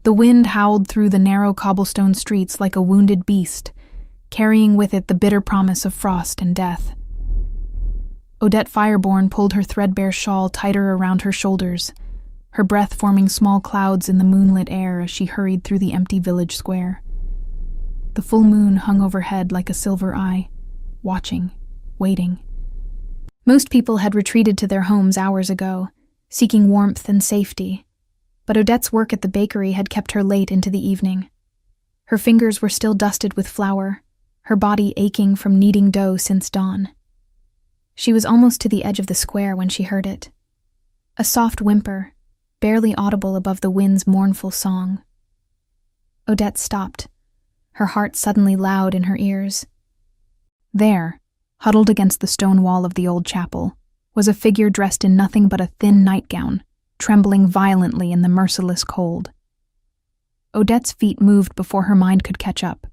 The wind howled through the narrow cobblestone streets like a wounded beast, carrying with it the bitter promise of frost and death. Odette Fireborn pulled her threadbare shawl tighter around her shoulders, her breath forming small clouds in the moonlit air as she hurried through the empty village square. The full moon hung overhead like a silver eye, watching, waiting. Most people had retreated to their homes hours ago, seeking warmth and safety, but Odette's work at the bakery had kept her late into the evening. Her fingers were still dusted with flour, her body aching from kneading dough since dawn. She was almost to the edge of the square when she heard it. A soft whimper, barely audible above the wind's mournful song. Odette stopped, her heart suddenly loud in her ears. There, huddled against the stone wall of the old chapel, was a figure dressed in nothing but a thin nightgown, trembling violently in the merciless cold. Odette's feet moved before her mind could catch up.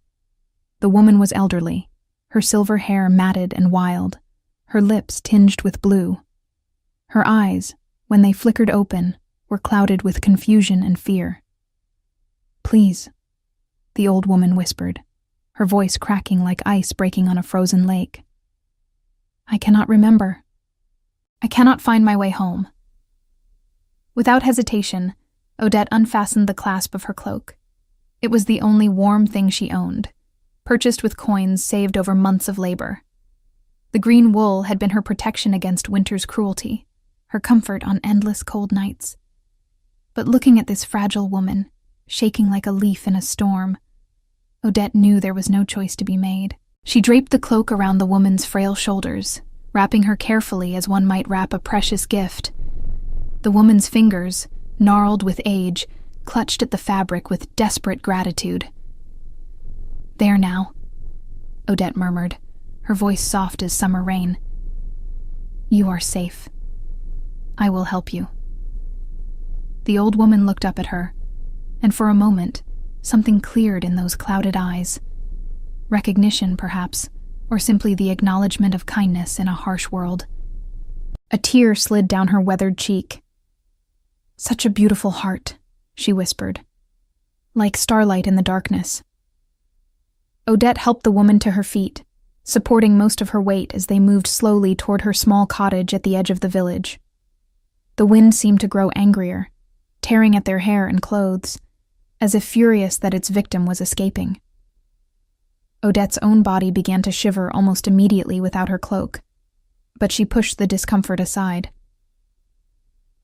The woman was elderly, her silver hair matted and wild, her lips tinged with blue. Her eyes, when they flickered open, were clouded with confusion and fear. "Please," the old woman whispered, her voice cracking like ice breaking on a frozen lake. "I cannot remember. I cannot find my way home." Without hesitation, Odette unfastened the clasp of her cloak. It was the only warm thing she owned, purchased with coins saved over months of labor. The green wool had been her protection against winter's cruelty, her comfort on endless cold nights. But looking at this fragile woman, shaking like a leaf in a storm, Odette knew there was no choice to be made. She draped the cloak around the woman's frail shoulders, wrapping her carefully as one might wrap a precious gift. The woman's fingers, gnarled with age, clutched at the fabric with desperate gratitude. "There now," Odette murmured, her voice soft as summer rain. "You are safe. I will help you." The old woman looked up at her, and for a moment, something cleared in those clouded eyes. Recognition, perhaps, or simply the acknowledgement of kindness in a harsh world. A tear slid down her weathered cheek. "Such a beautiful heart," she whispered, "like starlight in the darkness." Odette helped the woman to her feet, supporting most of her weight as they moved slowly toward her small cottage at the edge of the village. The wind seemed to grow angrier, tearing at their hair and clothes, as if furious that its victim was escaping. Odette's own body began to shiver almost immediately without her cloak, but she pushed the discomfort aside.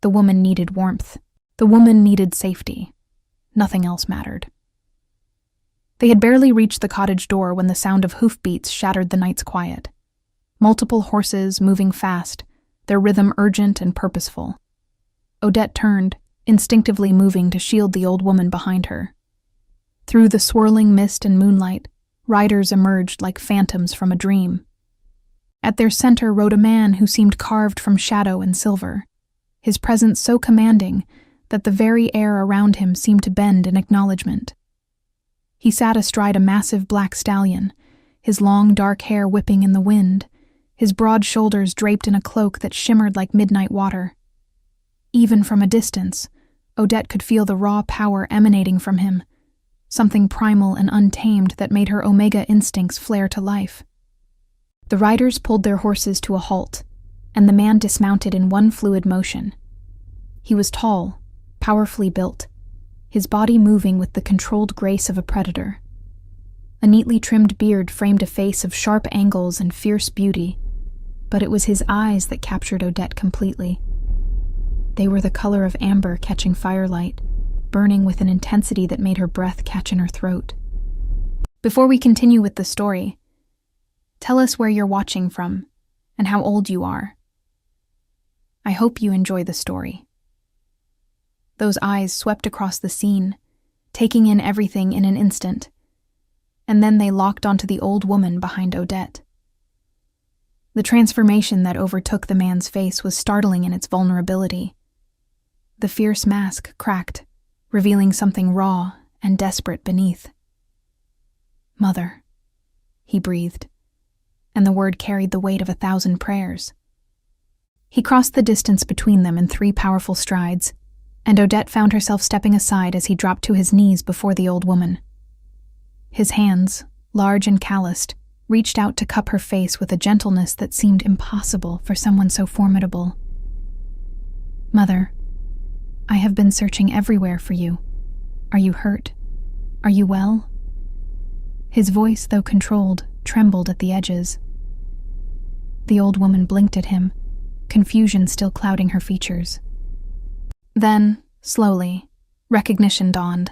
The woman needed warmth. The woman needed safety. Nothing else mattered. They had barely reached the cottage door when the sound of hoofbeats shattered the night's quiet. Multiple horses moving fast, their rhythm urgent and purposeful. Odette turned, instinctively moving to shield the old woman behind her. Through the swirling mist and moonlight, riders emerged like phantoms from a dream. At their center rode a man who seemed carved from shadow and silver, his presence so commanding that the very air around him seemed to bend in acknowledgement. He sat astride a massive black stallion, his long dark hair whipping in the wind, his broad shoulders draped in a cloak that shimmered like midnight water. Even from a distance, Odette could feel the raw power emanating from him, something primal and untamed that made her Omega instincts flare to life. The riders pulled their horses to a halt, and the man dismounted in one fluid motion. He was tall, powerfully built, his body moving with the controlled grace of a predator. A neatly trimmed beard framed a face of sharp angles and fierce beauty, but it was his eyes that captured Odette completely. They were the color of amber catching firelight, burning with an intensity that made her breath catch in her throat. Before we continue with the story, tell us where you're watching from and how old you are. I hope you enjoy the story. Those eyes swept across the scene, taking in everything in an instant, and then they locked onto the old woman behind Odette. The transformation that overtook the man's face was startling in its vulnerability. The fierce mask cracked, revealing something raw and desperate beneath. "Mother," he breathed, and the word carried the weight of 1,000 prayers. He crossed the distance between them in 3 powerful strides, and Odette found herself stepping aside as he dropped to his knees before the old woman. His hands, large and calloused, reached out to cup her face with a gentleness that seemed impossible for someone so formidable. "Mother, I have been searching everywhere for you. Are you hurt? Are you well?" His voice, though controlled, trembled at the edges. The old woman blinked at him, confusion still clouding her features. Then, slowly, recognition dawned.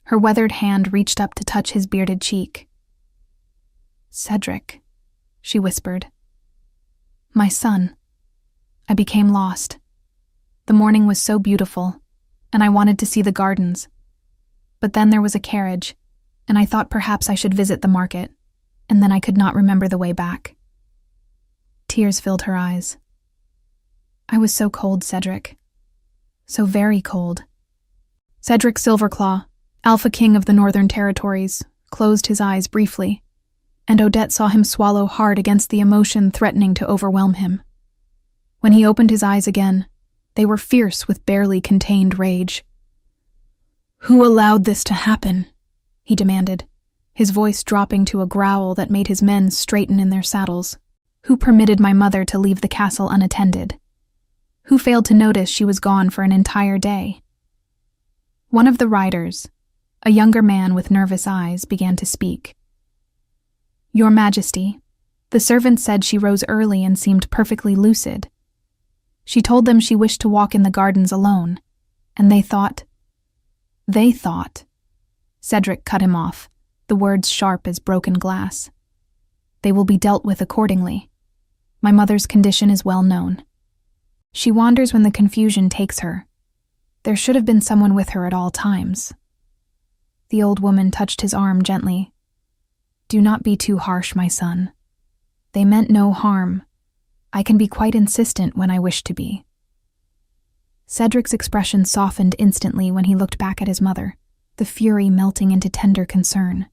Her weathered hand reached up to touch his bearded cheek. "Cedric," she whispered. "My son. I became lost. The morning was so beautiful, and I wanted to see the gardens. But then there was a carriage, and I thought perhaps I should visit the market, and then I could not remember the way back." Tears filled her eyes. "I was so cold, Cedric. So very cold." Cedric Silverclaw, Alpha King of the Northern Territories, closed his eyes briefly, and Odette saw him swallow hard against the emotion threatening to overwhelm him. When he opened his eyes again, they were fierce with barely contained rage. "Who allowed this to happen?" he demanded, his voice dropping to a growl that made his men straighten in their saddles. "Who permitted my mother to leave the castle unattended? Who failed to notice she was gone for an entire day?" One of the riders, a younger man with nervous eyes, began to speak. "Your Majesty, the servant said she rose early and seemed perfectly lucid. She told them she wished to walk in the gardens alone, and they thought..." Cedric cut him off, the words sharp as broken glass. "They will be dealt with accordingly. My mother's condition is well known. She wanders when the confusion takes her. There should have been someone with her at all times." The old woman touched his arm gently. "Do not be too harsh, my son. They meant no harm. I can be quite insistent when I wish to be." Cedric's expression softened instantly when he looked back at his mother, the fury melting into tender concern.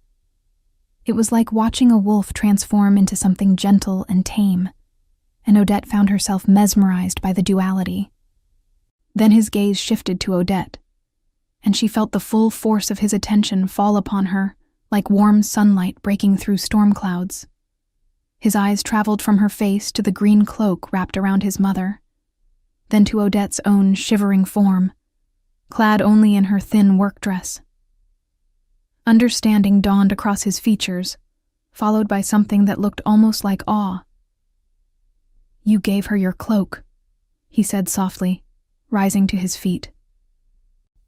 It was like watching a wolf transform into something gentle and tame, and Odette found herself mesmerized by the duality. Then his gaze shifted to Odette, and she felt the full force of his attention fall upon her like warm sunlight breaking through storm clouds. His eyes traveled from her face to the green cloak wrapped around his mother, then to Odette's own shivering form, clad only in her thin work dress. Understanding dawned across his features, followed by something that looked almost like awe. "You gave her your cloak," he said softly, rising to his feet.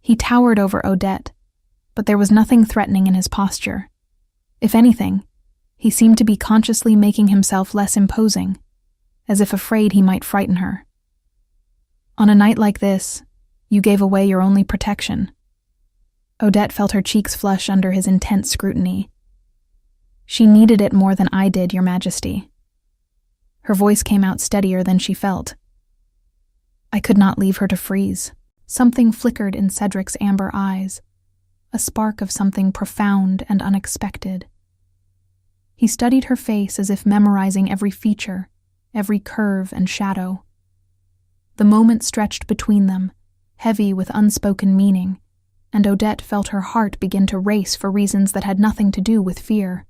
He towered over Odette, but there was nothing threatening in his posture. If anything, he seemed to be consciously making himself less imposing, as if afraid he might frighten her. "On a night like this, you gave away your only protection." Odette felt her cheeks flush under his intense scrutiny. "She needed it more than I did, Your Majesty." Her voice came out steadier than she felt. "I could not leave her to freeze." Something flickered in Cedric's amber eyes, a spark of something profound and unexpected. He studied her face as if memorizing every feature, every curve and shadow. The moment stretched between them, heavy with unspoken meaning, and Odette felt her heart begin to race for reasons that had nothing to do with fear.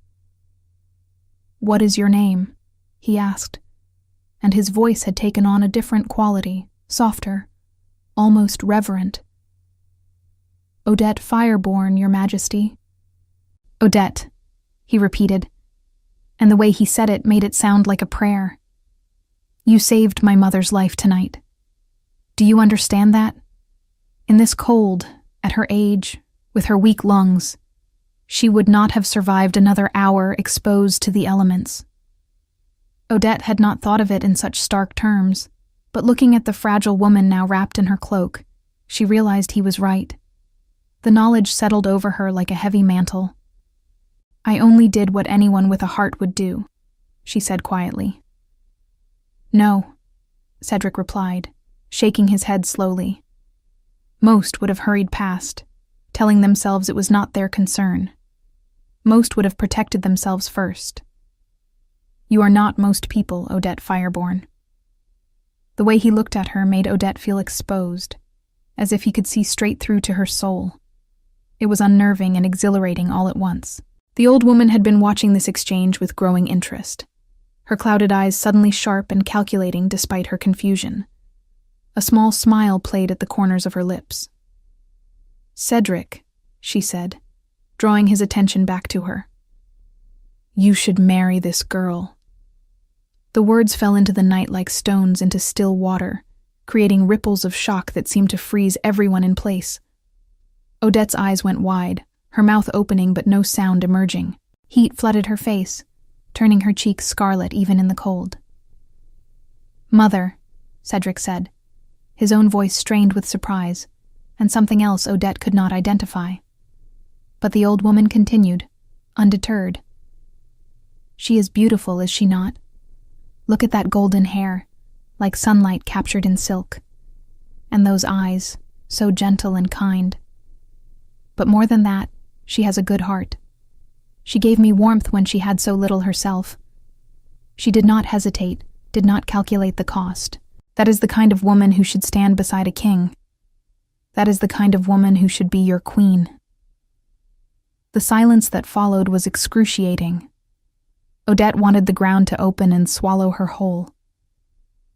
"What is your name?" he asked, and his voice had taken on a different quality, softer, almost reverent. "Odette Fireborn, Your Majesty." "Odette," he repeated, and the way he said it made it sound like a prayer. "You saved my mother's life tonight. Do you understand that? In this cold, at her age, with her weak lungs, she would not have survived another hour exposed to the elements." Odette had not thought of it in such stark terms, but looking at the fragile woman now wrapped in her cloak, she realized he was right. The knowledge settled over her like a heavy mantle. "I only did what anyone with a heart would do," she said quietly. "No," Cedric replied, shaking his head slowly. Most would have hurried past, telling themselves it was not their concern. Most would have protected themselves first. "You are not most people, Odette Fireborn." The way he looked at her made Odette feel exposed. as if he could see straight through to her soul. It was unnerving and exhilarating all at once. The old woman had been watching this exchange with growing interest, her clouded eyes suddenly sharp and calculating despite her confusion. A small smile played at the corners of her lips. "Cedric," she said, drawing his attention back to her. "You should marry this girl." The words fell into the night like stones into still water, creating ripples of shock that seemed to freeze everyone in place. Odette's eyes went wide, her mouth opening but no sound emerging. Heat flooded her face, turning her cheeks scarlet even in the cold. "Mother," Cedric said, his own voice strained with surprise, and something else Odette could not identify. But the old woman continued, undeterred. "She is beautiful, is she not? Look at that golden hair, like sunlight captured in silk. And those eyes, so gentle and kind. But more than that, she has a good heart. She gave me warmth when she had so little herself. She did not hesitate, did not calculate the cost. That is the kind of woman who should stand beside a king. That is the kind of woman who should be your queen." The silence that followed was excruciating. Odette wanted the ground to open and swallow her whole.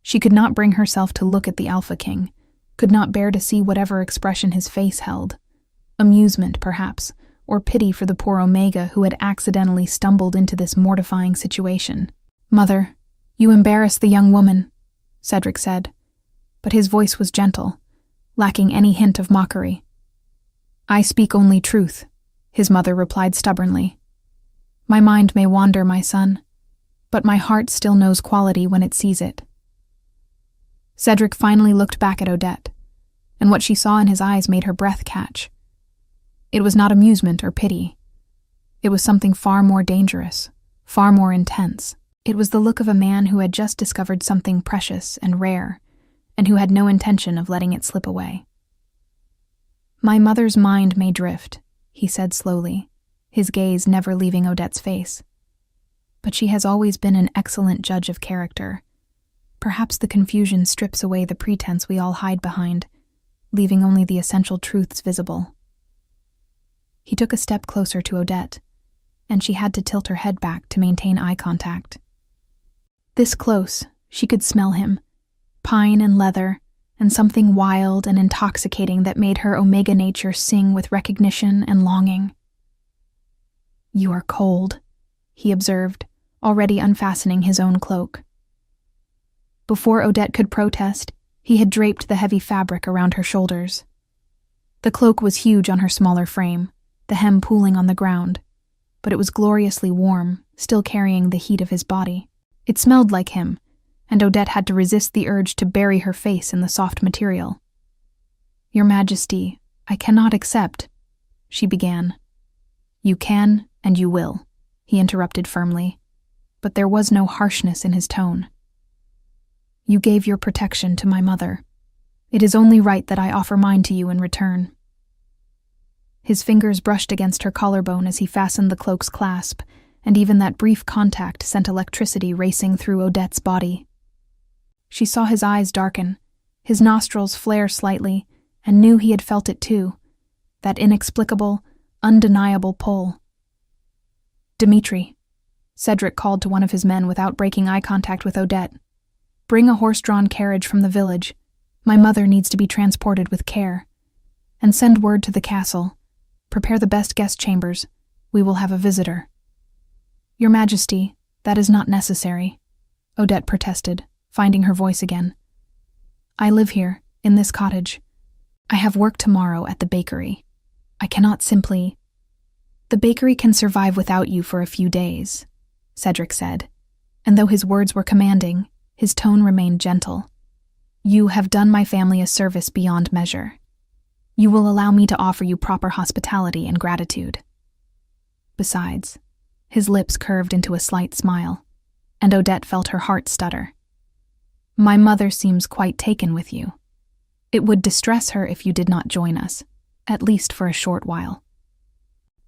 She could not bring herself to look at the Alpha King, could not bear to see whatever expression his face held. Amusement, perhaps, or pity for the poor Omega who had accidentally stumbled into this mortifying situation. "Mother, you embarrass the young woman," Cedric said, but his voice was gentle, lacking any hint of mockery. "I speak only truth," his mother replied stubbornly. "My mind may wander, my son, but my heart still knows quality when it sees it." Cedric finally looked back at Odette, and what she saw in his eyes made her breath catch. It was not amusement or pity. It was something far more dangerous, far more intense. It was the look of a man who had just discovered something precious and rare, and who had no intention of letting it slip away. "My mother's mind may drift," he said slowly, his gaze never leaving Odette's face. "But she has always been an excellent judge of character. Perhaps the confusion strips away the pretense we all hide behind, leaving only the essential truths visible." He took a step closer to Odette, and she had to tilt her head back to maintain eye contact. This close, she could smell him, pine and leather, and something wild and intoxicating that made her Omega nature sing with recognition and longing. "You are cold," he observed, already unfastening his own cloak. Before Odette could protest, he had draped the heavy fabric around her shoulders. The cloak was huge on her smaller frame, the hem pooling on the ground, but it was gloriously warm, still carrying the heat of his body. It smelled like him, and Odette had to resist the urge to bury her face in the soft material. "Your Majesty, I cannot accept," she began. "You can, and you will," he interrupted firmly, but there was no harshness in his tone. "You gave your protection to my mother. It is only right that I offer mine to you in return." His fingers brushed against her collarbone as he fastened the cloak's clasp, and even that brief contact sent electricity racing through Odette's body. She saw his eyes darken, his nostrils flare slightly, and knew he had felt it too, that inexplicable, undeniable pull. "Dimitri," Cedric called to one of his men without breaking eye contact with Odette. "Bring a horse-drawn carriage from the village. My mother needs to be transported with care. And send word to the castle. Prepare the best guest chambers. We will have a visitor." "Your Majesty, that is not necessary," Odette protested, finding her voice again. "I live here, in this cottage. I have work tomorrow at the bakery. I cannot simply—" "The bakery can survive without you for a few days," Cedric said, and though his words were commanding, his tone remained gentle. "You have done my family a service beyond measure. You will allow me to offer you proper hospitality and gratitude." Besides, his lips curved into a slight smile, and Odette felt her heart stutter. "My mother seems quite taken with you. It would distress her if you did not join us, at least for a short while."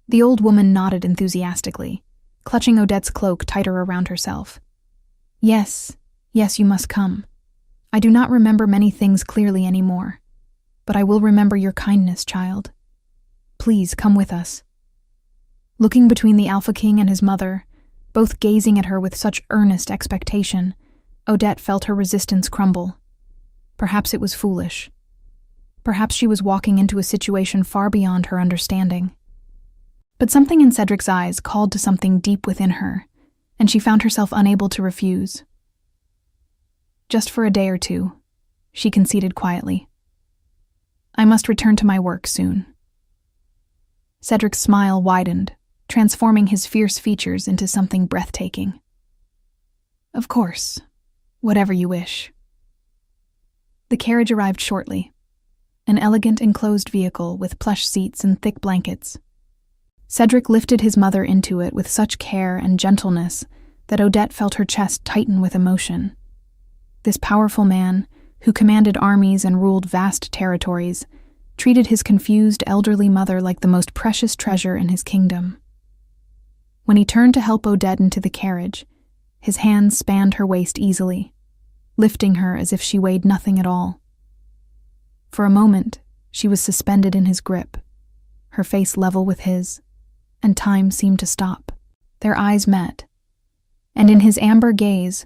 The old woman nodded enthusiastically, clutching Odette's cloak tighter around herself. Yes, you must come. I do not remember many things clearly anymore. But I will remember your kindness, child. Please come with us." Looking between the Alpha King and his mother, both gazing at her with such earnest expectation, Odette felt her resistance crumble. Perhaps it was foolish. Perhaps she was walking into a situation far beyond her understanding. But something in Cedric's eyes called to something deep within her, and she found herself unable to refuse. "Just for a day or two," she conceded quietly. "I must return to my work soon." Cedric's smile widened, transforming his fierce features into something breathtaking. "Of course, whatever you wish." The carriage arrived shortly, an elegant enclosed vehicle with plush seats and thick blankets. Cedric lifted his mother into it with such care and gentleness that Odette felt her chest tighten with emotion. This powerful man, who commanded armies and ruled vast territories, treated his confused elderly mother like the most precious treasure in his kingdom. When he turned to help Odette into the carriage, his hands spanned her waist easily, lifting her as if she weighed nothing at all. For a moment, she was suspended in his grip, her face level with his, and time seemed to stop. Their eyes met, and in his amber gaze,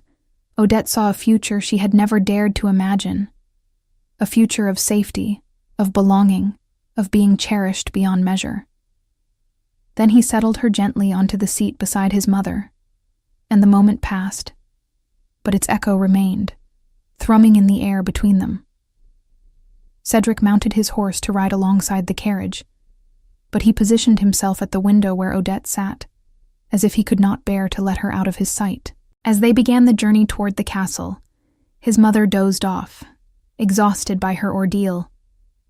Odette saw a future she had never dared to imagine. A future of safety, of belonging, of being cherished beyond measure. Then he settled her gently onto the seat beside his mother, and the moment passed, but its echo remained, thrumming in the air between them. Cedric mounted his horse to ride alongside the carriage, but he positioned himself at the window where Odette sat, as if he could not bear to let her out of his sight. As they began the journey toward the castle, his mother dozed off, exhausted by her ordeal,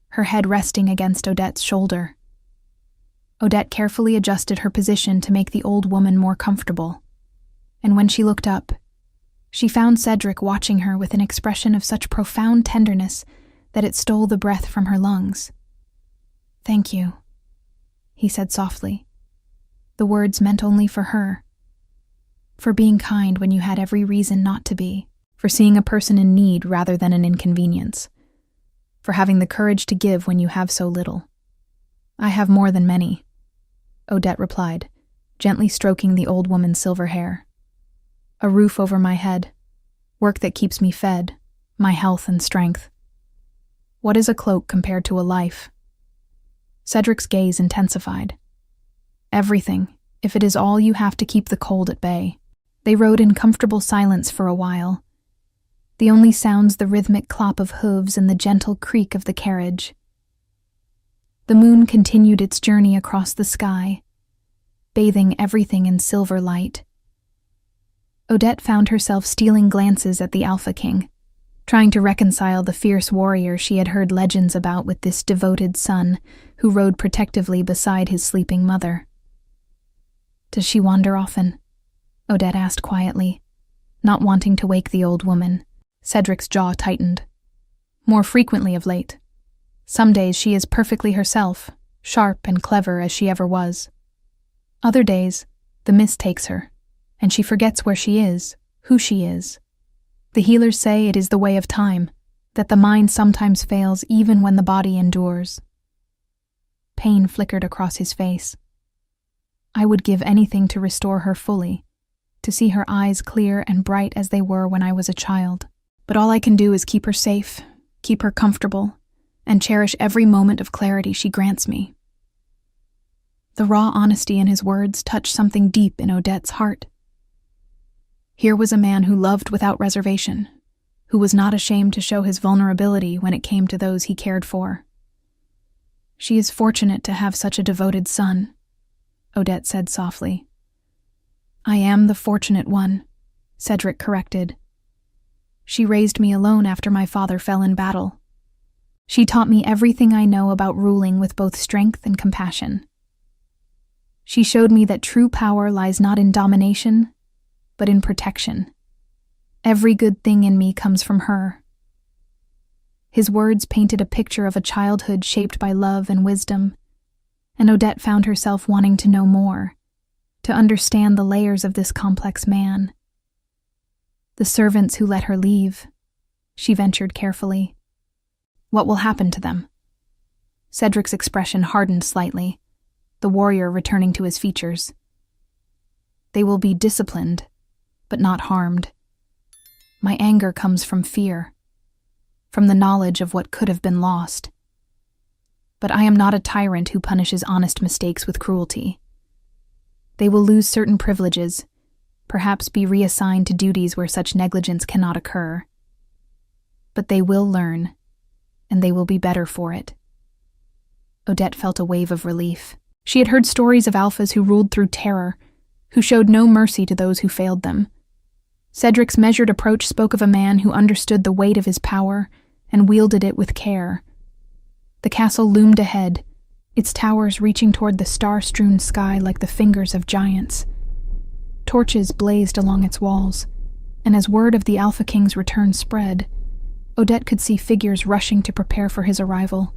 her head resting against Odette's shoulder. Odette carefully adjusted her position to make the old woman more comfortable, and when she looked up, she found Cedric watching her with an expression of such profound tenderness that it stole the breath from her lungs. "Thank you," he said softly. The words meant only for her. For being kind when you had every reason not to be, for seeing a person in need rather than an inconvenience, for having the courage to give when you have so little. "I have more than many," Odette replied, gently stroking the old woman's silver hair. "A roof over my head, work that keeps me fed, my health and strength. What is a cloak compared to a life?" Cedric's gaze intensified. "Everything, if it is all you have to keep the cold at bay." They rode in comfortable silence for a while, the only sounds the rhythmic clop of hooves and the gentle creak of the carriage. The moon continued its journey across the sky, bathing everything in silver light. Odette found herself stealing glances at the Alpha King, trying to reconcile the fierce warrior she had heard legends about with this devoted son who rode protectively beside his sleeping mother. "Does she wander often?" Odette asked quietly, not wanting to wake the old woman. Cedric's jaw tightened. "More frequently of late. Some days she is perfectly herself, sharp and clever as she ever was. Other days, the mist takes her, and she forgets where she is, who she is. The healers say it is the way of time, that the mind sometimes fails even when the body endures." Pain flickered across his face. "I would give anything to restore her fully, to see her eyes clear and bright as they were when I was a child. But all I can do is keep her safe, keep her comfortable, and cherish every moment of clarity she grants me." The raw honesty in his words touched something deep in Odette's heart. Here was a man who loved without reservation, who was not ashamed to show his vulnerability when it came to those he cared for. "She is fortunate to have such a devoted son," Odette said softly. "I am the fortunate one," Cedric corrected. "She raised me alone after my father fell in battle. She taught me everything I know about ruling with both strength and compassion. She showed me that true power lies not in domination, but in protection. Every good thing in me comes from her." His words painted a picture of a childhood shaped by love and wisdom, and Odette found herself wanting to know more, to understand the layers of this complex man. "The servants who let her leave," she ventured carefully. "What will happen to them?" Cedric's expression hardened slightly, the warrior returning to his features. They will be disciplined, but not harmed. My anger comes from fear, from the knowledge of what could have been lost. But I am not a tyrant who punishes honest mistakes with cruelty. They will lose certain privileges, perhaps be reassigned to duties where such negligence cannot occur. But they will learn, and they will be better for it. Odette felt a wave of relief. She had heard stories of alphas who ruled through terror, who showed no mercy to those who failed them. Cedric's measured approach spoke of a man who understood the weight of his power and wielded it with care. The castle loomed ahead, its towers reaching toward the star-strewn sky like the fingers of giants. Torches blazed along its walls, and as word of the Alpha King's return spread, Odette could see figures rushing to prepare for his arrival.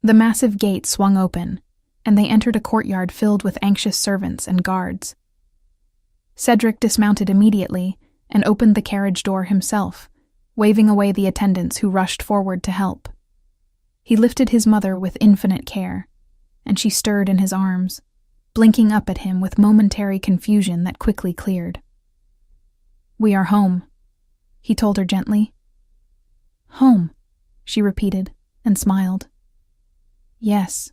The massive gate swung open, and they entered a courtyard filled with anxious servants and guards. Cedric dismounted immediately and opened the carriage door himself, waving away the attendants who rushed forward to help. He lifted his mother with infinite care, and she stirred in his arms, blinking up at him with momentary confusion that quickly cleared. "We are home," he told her gently. "Home," she repeated and smiled. "Yes.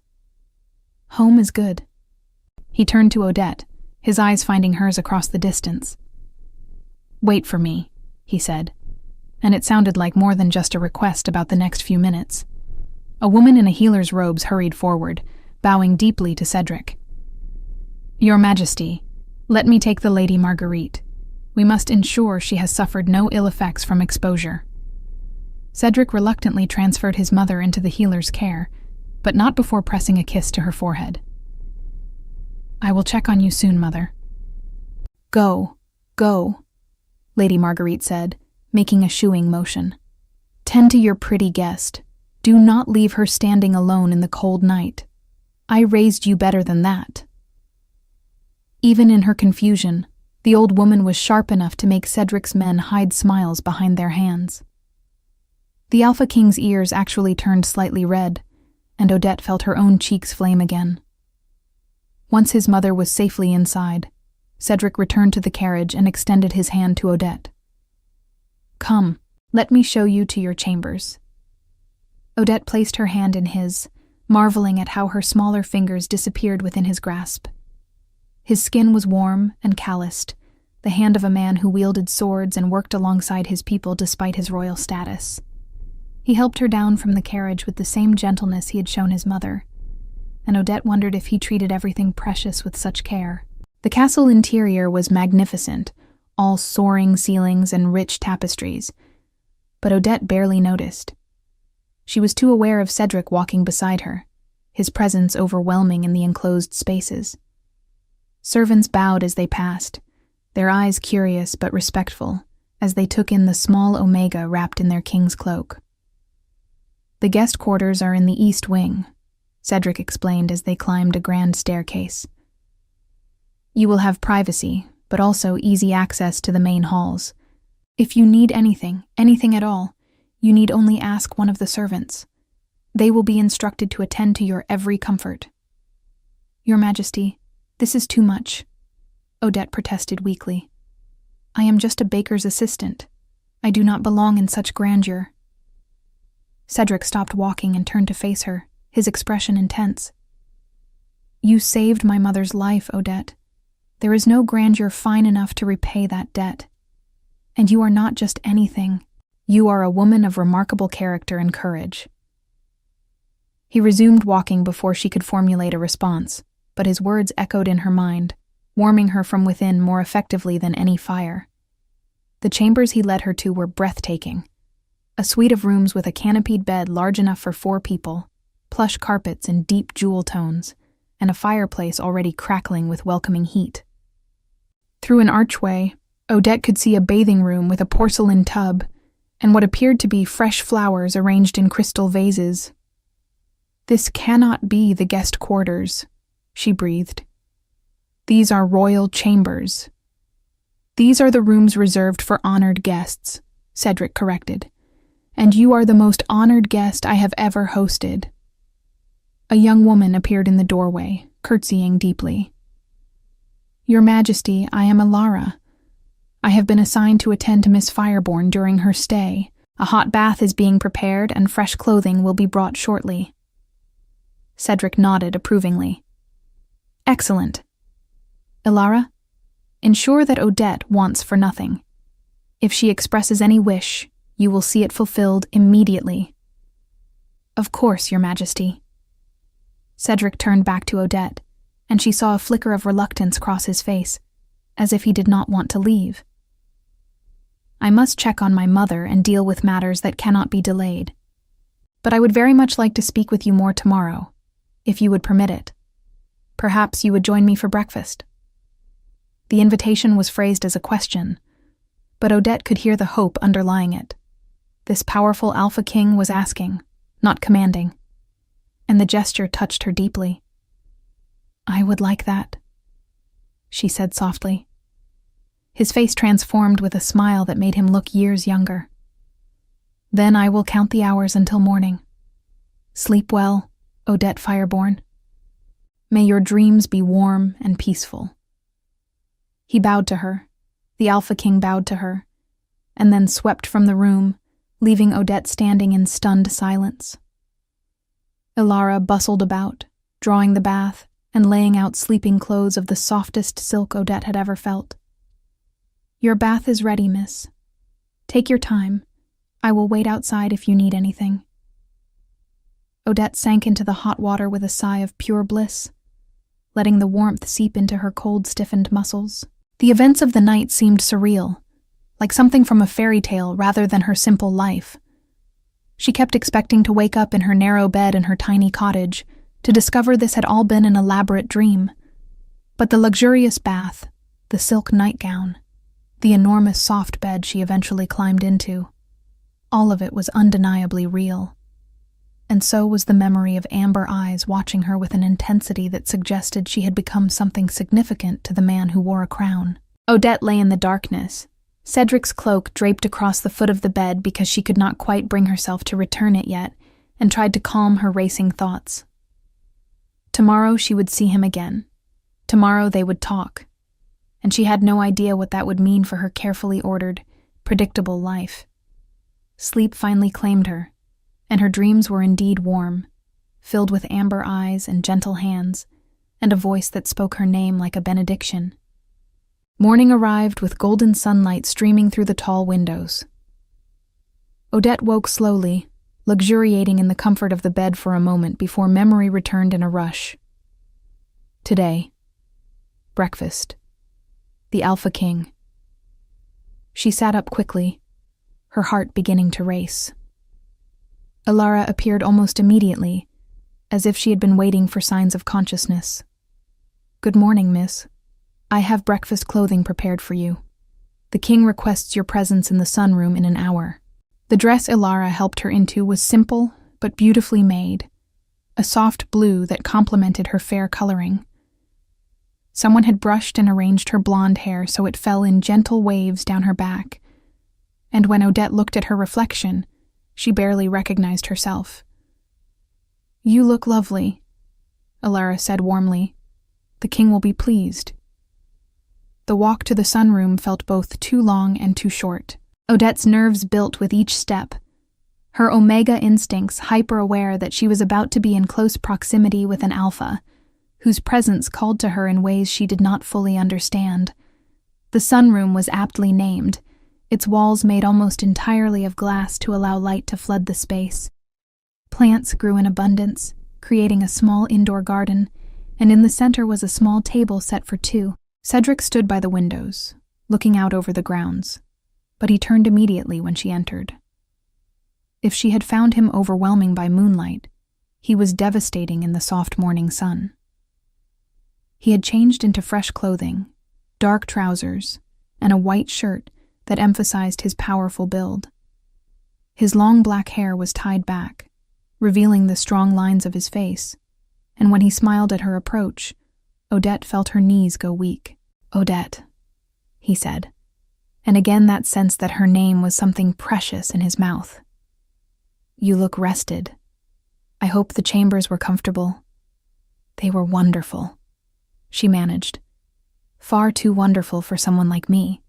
Home is good." He turned to Odette, his eyes finding hers across the distance. "Wait for me," he said, and it sounded like more than just a request about the next few minutes. A woman in a healer's robes hurried forward, bowing deeply to Cedric. "Your Majesty, let me take the Lady Marguerite. We must ensure she has suffered no ill effects from exposure." Cedric reluctantly transferred his mother into the healer's care, but not before pressing a kiss to her forehead. "I will check on you soon, Mother." Go," Lady Marguerite said, making a shooing motion. "Tend to your pretty guest. Do not leave her standing alone in the cold night. I raised you better than that." Even in her confusion, the old woman was sharp enough to make Cedric's men hide smiles behind their hands. The Alpha King's ears actually turned slightly red, and Odette felt her own cheeks flame again. Once his mother was safely inside, Cedric returned to the carriage and extended his hand to Odette. "Come, let me show you to your chambers." Odette placed her hand in his, marveling at how her smaller fingers disappeared within his grasp. His skin was warm and calloused, the hand of a man who wielded swords and worked alongside his people despite his royal status. He helped her down from the carriage with the same gentleness he had shown his mother, and Odette wondered if he treated everything precious with such care. The castle interior was magnificent, all soaring ceilings and rich tapestries, but Odette barely noticed. She was too aware of Cedric walking beside her, his presence overwhelming in the enclosed spaces. Servants bowed as they passed, their eyes curious but respectful, as they took in the small Omega wrapped in their king's cloak. "The guest quarters are in the east wing," Cedric explained as they climbed a grand staircase. "You will have privacy, but also easy access to the main halls. If you need anything at all, you need only ask one of the servants. They will be instructed to attend to your every comfort." "Your Majesty, this is too much," Odette protested weakly. "I am just a baker's assistant. I do not belong in such grandeur." Cedric stopped walking and turned to face her, his expression intense. "You saved my mother's life, Odette. There is no grandeur fine enough to repay that debt. And you are not just anything. You are a woman of remarkable character and courage." He resumed walking before she could formulate a response, but his words echoed in her mind, warming her from within more effectively than any fire. The chambers he led her to were breathtaking. A suite of rooms with a canopied bed large enough for 4 people, plush carpets in deep jewel tones, and a fireplace already crackling with welcoming heat. Through an archway, Odette could see a bathing room with a porcelain tub and what appeared to be fresh flowers arranged in crystal vases. "This cannot be the guest quarters," she breathed. "These are royal chambers." "These are the rooms reserved for honored guests," Cedric corrected. "And you are the most honored guest I have ever hosted." A young woman appeared in the doorway, curtsying deeply. "Your Majesty, I am Alara. I have been assigned to attend to Miss Fireborn during her stay. A hot bath is being prepared and fresh clothing will be brought shortly." Cedric nodded approvingly. "Excellent. Alara, ensure that Odette wants for nothing. If she expresses any wish, you will see it fulfilled immediately." "Of course, Your Majesty." Cedric turned back to Odette, and she saw a flicker of reluctance cross his face, as if he did not want to leave. "I must check on my mother and deal with matters that cannot be delayed. But I would very much like to speak with you more tomorrow, if you would permit it. Perhaps you would join me for breakfast." The invitation was phrased as a question, but Odette could hear the hope underlying it. This powerful Alpha King was asking, not commanding, and the gesture touched her deeply. "I would like that," she said softly. His face transformed with a smile that made him look years younger. "Then I will count the hours until morning. Sleep well, Odette Fireborn. May your dreams be warm and peaceful." He bowed to her, the Alpha King bowed to her, and then swept from the room, leaving Odette standing in stunned silence. Alara bustled about, drawing the bath and laying out sleeping clothes of the softest silk Odette had ever felt. "Your bath is ready, miss. Take your time. I will wait outside if you need anything." Odette sank into the hot water with a sigh of pure bliss, letting the warmth seep into her cold, stiffened muscles. The events of the night seemed surreal, like something from a fairy tale rather than her simple life. She kept expecting to wake up in her narrow bed in her tiny cottage, to discover this had all been an elaborate dream. But the luxurious bath, the silk nightgown, the enormous soft bed she eventually climbed into, all of it was undeniably real. And so was the memory of amber eyes watching her with an intensity that suggested she had become something significant to the man who wore a crown. Odette lay in the darkness, Cedric's cloak draped across the foot of the bed because she could not quite bring herself to return it yet, and tried to calm her racing thoughts. Tomorrow she would see him again. Tomorrow they would talk. And she had no idea what that would mean for her carefully ordered, predictable life. Sleep finally claimed her, and her dreams were indeed warm, filled with amber eyes and gentle hands, and a voice that spoke her name like a benediction. Morning arrived with golden sunlight streaming through the tall windows. Odette woke slowly, luxuriating in the comfort of the bed for a moment before memory returned in a rush. Today. Breakfast. The Alpha King. She sat up quickly, her heart beginning to race. Alara appeared almost immediately, as if she had been waiting for signs of consciousness. "Good morning, miss. I have breakfast clothing prepared for you. The king requests your presence in the sunroom in an hour." The dress Alara helped her into was simple but beautifully made, a soft blue that complemented her fair coloring. Someone had brushed and arranged her blonde hair so it fell in gentle waves down her back, and when Odette looked at her reflection, she barely recognized herself. "You look lovely," Alara said warmly. "The king will be pleased." The walk to the sunroom felt both too long and too short. Odette's nerves built with each step, her omega instincts hyper-aware that she was about to be in close proximity with an alpha, whose presence called to her in ways she did not fully understand. The sunroom was aptly named, its walls made almost entirely of glass to allow light to flood the space. Plants grew in abundance, creating a small indoor garden, and in the center was a small table set for two. Cedric stood by the windows, looking out over the grounds, but he turned immediately when she entered. If she had found him overwhelming by moonlight, he was devastating in the soft morning sun. He had changed into fresh clothing, dark trousers, and a white shirt that emphasized his powerful build. His long black hair was tied back, revealing the strong lines of his face, and when he smiled at her approach, Odette felt her knees go weak. "Odette," he said, and again that sense that her name was something precious in his mouth. "You look rested." I hope the chambers were comfortable. They were wonderful, she managed. Far too wonderful for someone like me,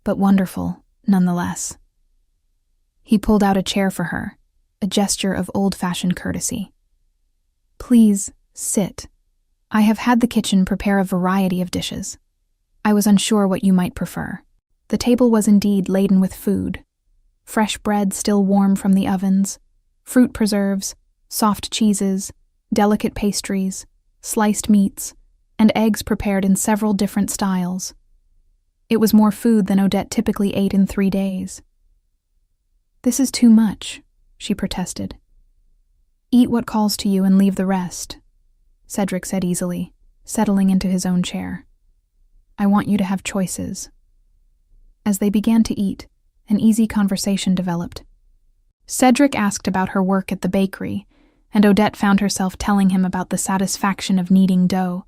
but wonderful nonetheless. He pulled out a chair for her, a gesture of old-fashioned courtesy. Please, sit. I have had the kitchen prepare a variety of dishes. I was unsure what you might prefer. The table was indeed laden with food. Fresh bread still warm from the ovens, fruit preserves, soft cheeses, delicate pastries, sliced meats, and eggs prepared in several different styles. It was more food than Odette typically ate in 3 days. This is too much, she protested. Eat what calls to you and leave the rest, Cedric said easily, settling into his own chair. I want you to have choices. As they began to eat, an easy conversation developed. Cedric asked about her work at the bakery, and Odette found herself telling him about the satisfaction of kneading dough,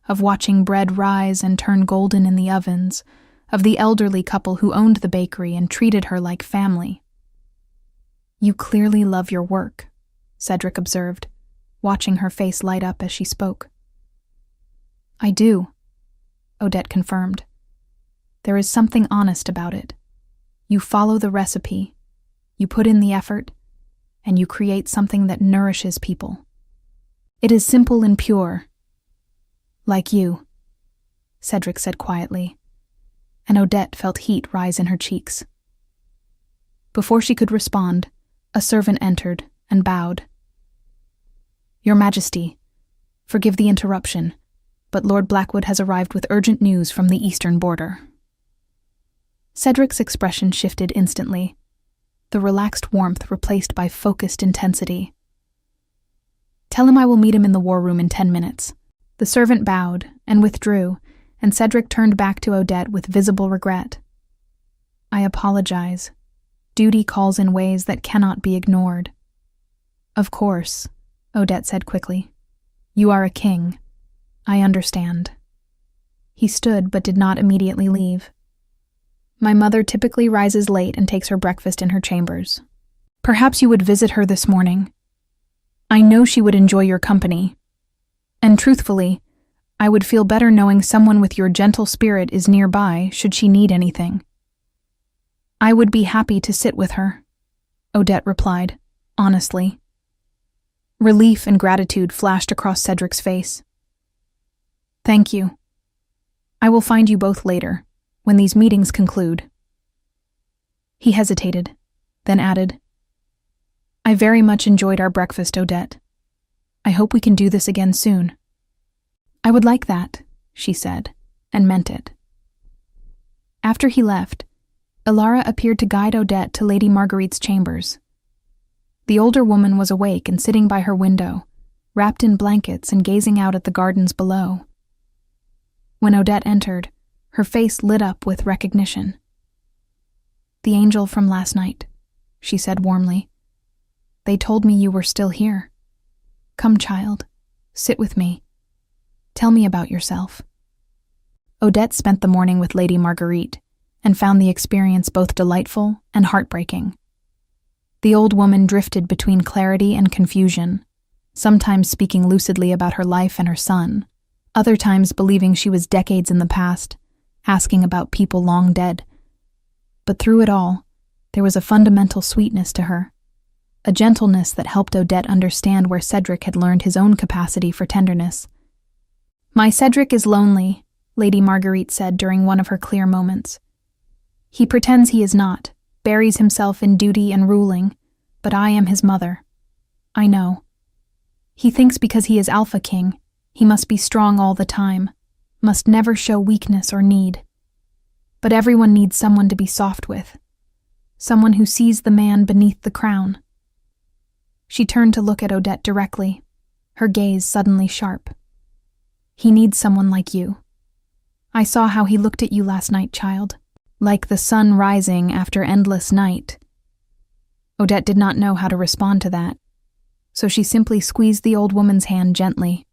of watching bread rise and turn golden in the ovens, of the elderly couple who owned the bakery and treated her like family. You clearly love your work, Cedric observed, watching her face light up as she spoke. I do, Odette confirmed. There is something honest about it. You follow the recipe, you put in the effort, and you create something that nourishes people. It is simple and pure. Like you, Cedric said quietly, and Odette felt heat rise in her cheeks. Before she could respond, a servant entered and bowed. Your Majesty, forgive the interruption, but Lord Blackwood has arrived with urgent news from the eastern border. Cedric's expression shifted instantly, the relaxed warmth replaced by focused intensity. Tell him I will meet him in the war room in 10 minutes. The servant bowed and withdrew, and Cedric turned back to Odette with visible regret. I apologize. Duty calls in ways that cannot be ignored. Of course, Odette said quickly. You are a king. I understand. He stood but did not immediately leave. My mother typically rises late and takes her breakfast in her chambers. Perhaps you would visit her this morning. I know she would enjoy your company. And truthfully, I would feel better knowing someone with your gentle spirit is nearby should she need anything. I would be happy to sit with her, Odette replied, honestly. Relief and gratitude flashed across Cedric's face. Thank you. I will find you both later, when these meetings conclude. He hesitated, then added, I very much enjoyed our breakfast, Odette. I hope we can do this again soon. I would like that, she said, and meant it. After he left, Ilara appeared to guide Odette to Lady Marguerite's chambers. The older woman was awake and sitting by her window, wrapped in blankets and gazing out at the gardens below. When Odette entered, her face lit up with recognition. The angel from last night, she said warmly. They told me you were still here. Come, child, sit with me. Tell me about yourself. Odette spent the morning with Lady Marguerite and found the experience both delightful and heartbreaking. The old woman drifted between clarity and confusion, sometimes speaking lucidly about her life and her son, other times believing she was decades in the past, asking about people long dead. But through it all, there was a fundamental sweetness to her, a gentleness that helped Odette understand where Cedric had learned his own capacity for tenderness. My Cedric is lonely, Lady Marguerite said during one of her clear moments. He pretends he is not, buries himself in duty and ruling, but I am his mother. I know. He thinks because he is Alpha King, he must be strong all the time, must never show weakness or need. But everyone needs someone to be soft with, someone who sees the man beneath the crown. She turned to look at Odette directly, her gaze suddenly sharp. He needs someone like you. I saw how he looked at you last night, child, like the sun rising after endless night. Odette did not know how to respond to that, so she simply squeezed the old woman's hand gently.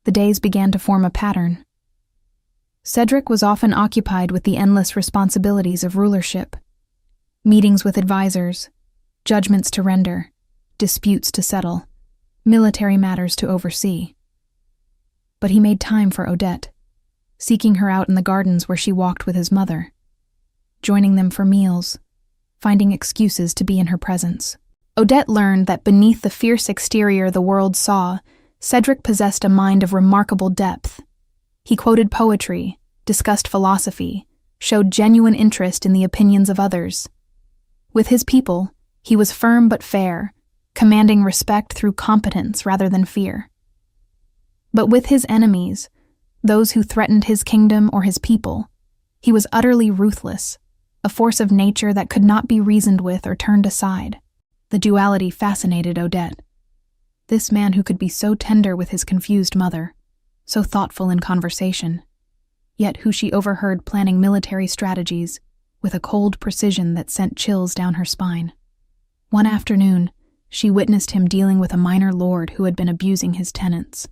The days began to form a pattern. Cedric was often occupied with the endless responsibilities of rulership. Meetings with advisors, judgments to render, disputes to settle, military matters to oversee. But he made time for Odette, seeking her out in the gardens where she walked with his mother, joining them for meals, finding excuses to be in her presence. Odette learned that beneath the fierce exterior the world saw, Cedric possessed a mind of remarkable depth. He quoted poetry, discussed philosophy, showed genuine interest in the opinions of others. With his people, he was firm but fair, commanding respect through competence rather than fear. But with his enemies, those who threatened his kingdom or his people, he was utterly ruthless, a force of nature that could not be reasoned with or turned aside. The duality fascinated Odette. This man who could be so tender with his confused mother, so thoughtful in conversation, yet who she overheard planning military strategies with a cold precision that sent chills down her spine. One afternoon, she witnessed him dealing with a minor lord who had been abusing his tenants.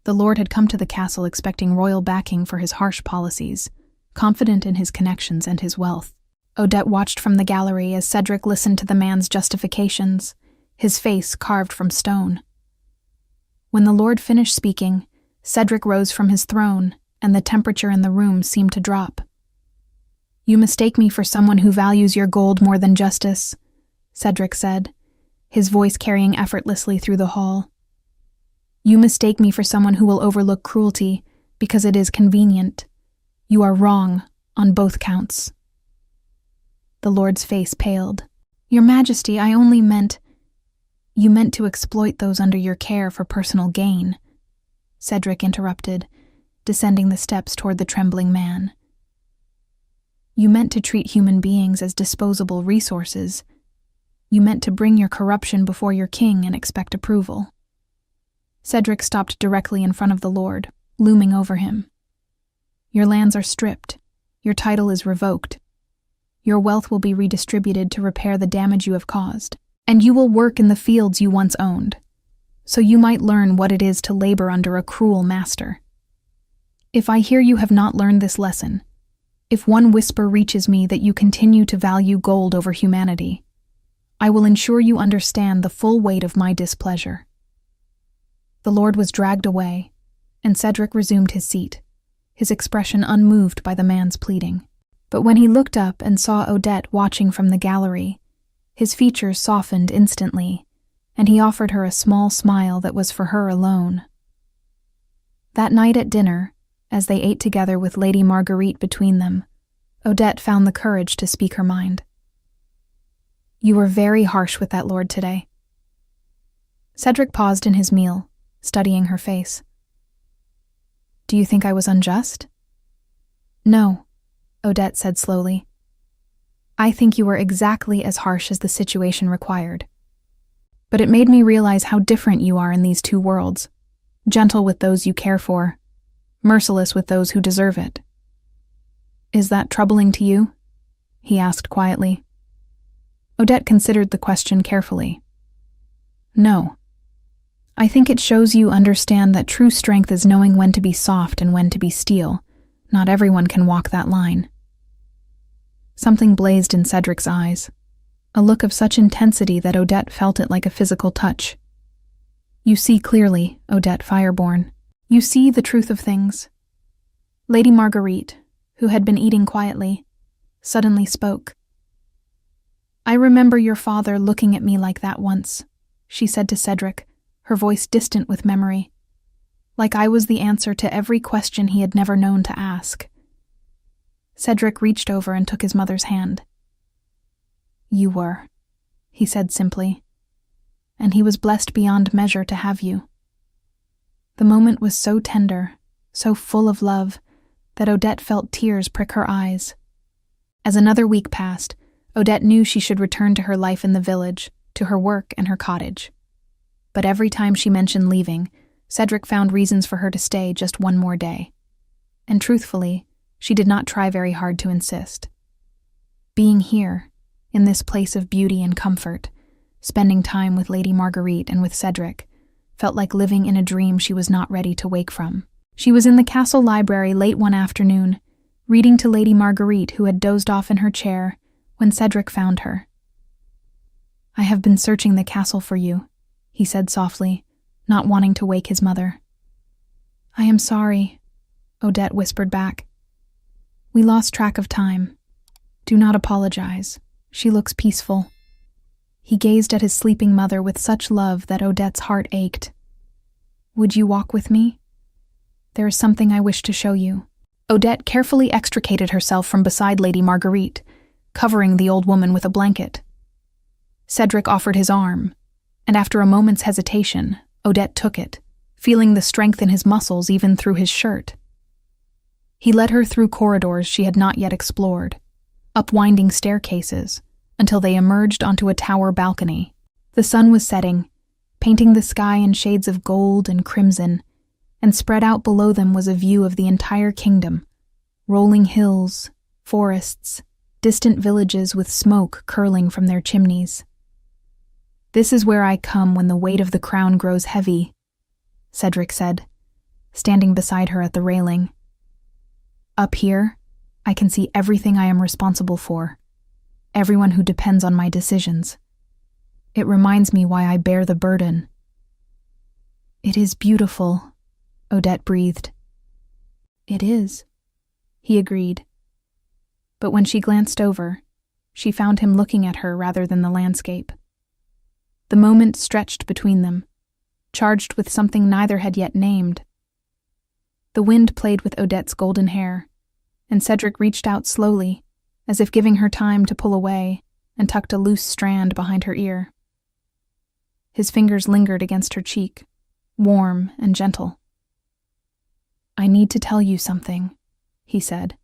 The lord had come to the castle expecting royal backing for his harsh policies, confident in his connections and his wealth. Odette watched from the gallery as Cedric listened to the man's justifications, his face carved from stone. When the lord finished speaking, Cedric rose from his throne, and the temperature in the room seemed to drop. "You mistake me for someone who values your gold more than justice," Cedric said, his voice carrying effortlessly through the hall. "You mistake me for someone who will overlook cruelty because it is convenient. You are wrong on both counts." The lord's face paled. "Your Majesty, I only meant—" "You meant to exploit those under your care for personal gain," Cedric interrupted, descending the steps toward the trembling man. "You meant to treat human beings as disposable resources. You meant to bring your corruption before your king and expect approval." Cedric stopped directly in front of the lord, looming over him. "Your lands are stripped. Your title is revoked. Your wealth will be redistributed to repair the damage you have caused, and you will work in the fields you once owned, so you might learn what it is to labor under a cruel master. If I hear you have not learned this lesson, if one whisper reaches me that you continue to value gold over humanity, I will ensure you understand the full weight of my displeasure." The lord was dragged away, and Cedric resumed his seat, his expression unmoved by the man's pleading. But when he looked up and saw Odette watching from the gallery, his features softened instantly, and he offered her a small smile that was for her alone. That night at dinner, as they ate together with Lady Marguerite between them, Odette found the courage to speak her mind. "You were very harsh with that lord today." Cedric paused in his meal, studying her face. "Do you think I was unjust?" "No," Odette said slowly. "I think you were exactly as harsh as the situation required. But it made me realize how different you are in these two worlds, gentle with those you care for, merciless with those who deserve it." "Is that troubling to you?" he asked quietly. Odette considered the question carefully. "No. I think it shows you understand that true strength is knowing when to be soft and when to be steel. Not everyone can walk that line." Something blazed in Cedric's eyes, a look of such intensity that Odette felt it like a physical touch. "You see clearly, Odette Fireborn. You see the truth of things." Lady Marguerite, who had been eating quietly, suddenly spoke. "I remember your father looking at me like that once," she said to Cedric, her voice distant with memory, like I was the answer to every question he had never known to ask. Cedric reached over and took his mother's hand. "You were," he said simply, "and he was blessed beyond measure to have you." The moment was so tender, so full of love, that Odette felt tears prick her eyes. As another week passed, Odette knew she should return to her life in the village, to her work and her cottage. But every time she mentioned leaving, Cedric found reasons for her to stay just one more day. And truthfully, she did not try very hard to insist. Being here, in this place of beauty and comfort, spending time with Lady Marguerite and with Cedric, felt like living in a dream she was not ready to wake from. She was in the castle library late one afternoon, reading to Lady Marguerite, who had dozed off in her chair, when Cedric found her. "I have been searching the castle for you," he said softly, not wanting to wake his mother. "I am sorry," Odette whispered back. "We lost track of time. Do not apologize. She looks peaceful." He gazed at his sleeping mother with such love that Odette's heart ached. "Would you walk with me? There is something I wish to show you." Odette carefully extricated herself from beside Lady Marguerite, covering the old woman with a blanket. Cedric offered his arm, and after a moment's hesitation, Odette took it, feeling the strength in his muscles even through his shirt. He led her through corridors she had not yet explored, up winding staircases, until they emerged onto a tower balcony. The sun was setting, painting the sky in shades of gold and crimson, and spread out below them was a view of the entire kingdom, rolling hills, forests, distant villages with smoke curling from their chimneys. "This is where I come when the weight of the crown grows heavy," Cedric said, standing beside her at the railing. "Up here, I can see everything I am responsible for, everyone who depends on my decisions. It reminds me why I bear the burden." "It is beautiful," Odette breathed. "It is," he agreed. But when she glanced over, she found him looking at her rather than the landscape. The moment stretched between them, charged with something neither had yet named. The wind played with Odette's golden hair, and Cedric reached out slowly, as if giving her time to pull away, and tucked a loose strand behind her ear. His fingers lingered against her cheek, warm and gentle. "I need to tell you something," he said,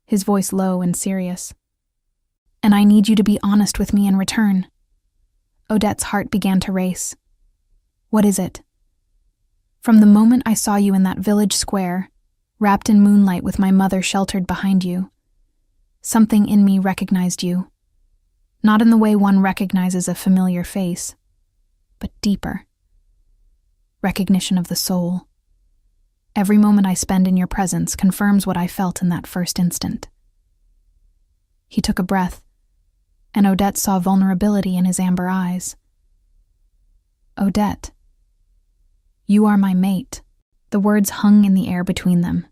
his voice low and serious. "And I need you to be honest with me in return." Odette's heart began to race. "What is it?" "From the moment I saw you in that village square, wrapped in moonlight with my mother sheltered behind you, something in me recognized you. Not in the way one recognizes a familiar face, but deeper. Recognition of the soul. Every moment I spend in your presence confirms what I felt in that first instant." He took a breath, and Odette saw vulnerability in his amber eyes. "Odette, you are my mate." The words hung in the air between them,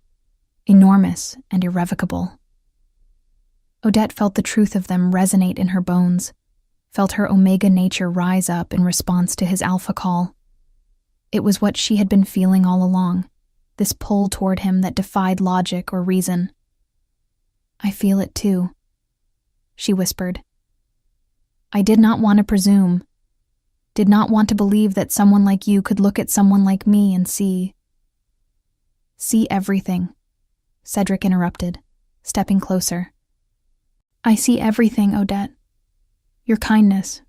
enormous and irrevocable. Odette felt the truth of them resonate in her bones, felt her omega nature rise up in response to his alpha call. It was what she had been feeling all along, this pull toward him that defied logic or reason. "I feel it too," she whispered. "I did not want to presume, did not want to believe that someone like you could look at someone like me and see everything," Cedric interrupted, stepping closer. "I see everything, Odette. Your kindness,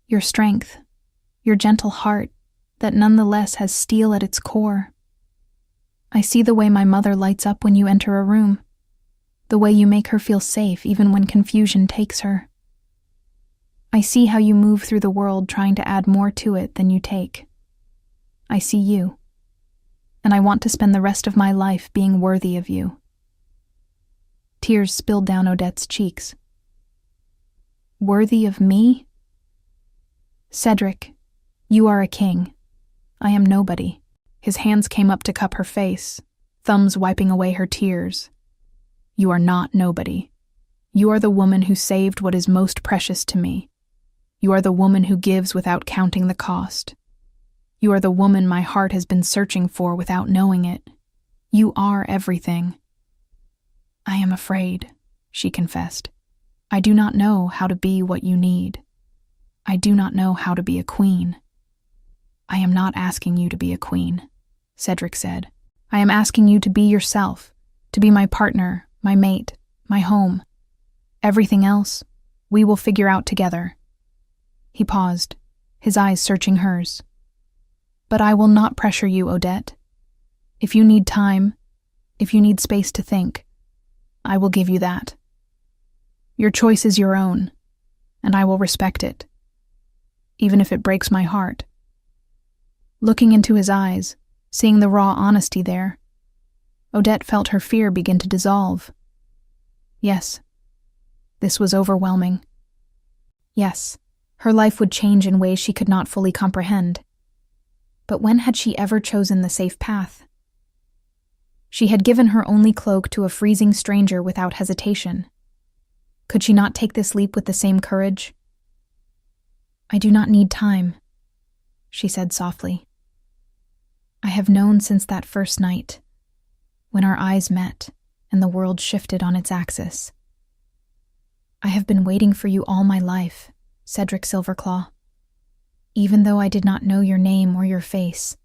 your strength, your gentle heart that nonetheless has steel at its core. I see the way my mother lights up when you enter a room, the way you make her feel safe even when confusion takes her. I see how you move through the world trying to add more to it than you take. I see you, and I want to spend the rest of my life being worthy of you." Tears spilled down Odette's cheeks. "Worthy of me? Cedric, you are a king. I am nobody." His hands came up to cup her face, thumbs wiping away her tears. "You are not nobody. You are the woman who saved what is most precious to me. You are the woman who gives without counting the cost. You are the woman my heart has been searching for without knowing it. You are everything." "I am afraid," she confessed. "I do not know how to be what you need. I do not know how to be a queen." "I am not asking you to be a queen," Cedric said. "I am asking you to be yourself, to be my partner, my mate, my home. Everything else, we will figure out together." He paused, his eyes searching hers. "But I will not pressure you, Odette. If you need time, if you need space to think, I will give you that. Your choice is your own, and I will respect it, even if it breaks my heart." Looking into his eyes, seeing the raw honesty there, Odette felt her fear begin to dissolve. Yes, this was overwhelming. Yes, her life would change in ways she could not fully comprehend. But when had she ever chosen the safe path? She had given her only cloak to a freezing stranger without hesitation. Could she not take this leap with the same courage? "I do not need time," she said softly. "I have known since that first night, when our eyes met and the world shifted on its axis. I have been waiting for you all my life, Cedric Silverclaw. Even though I did not know your name or your face,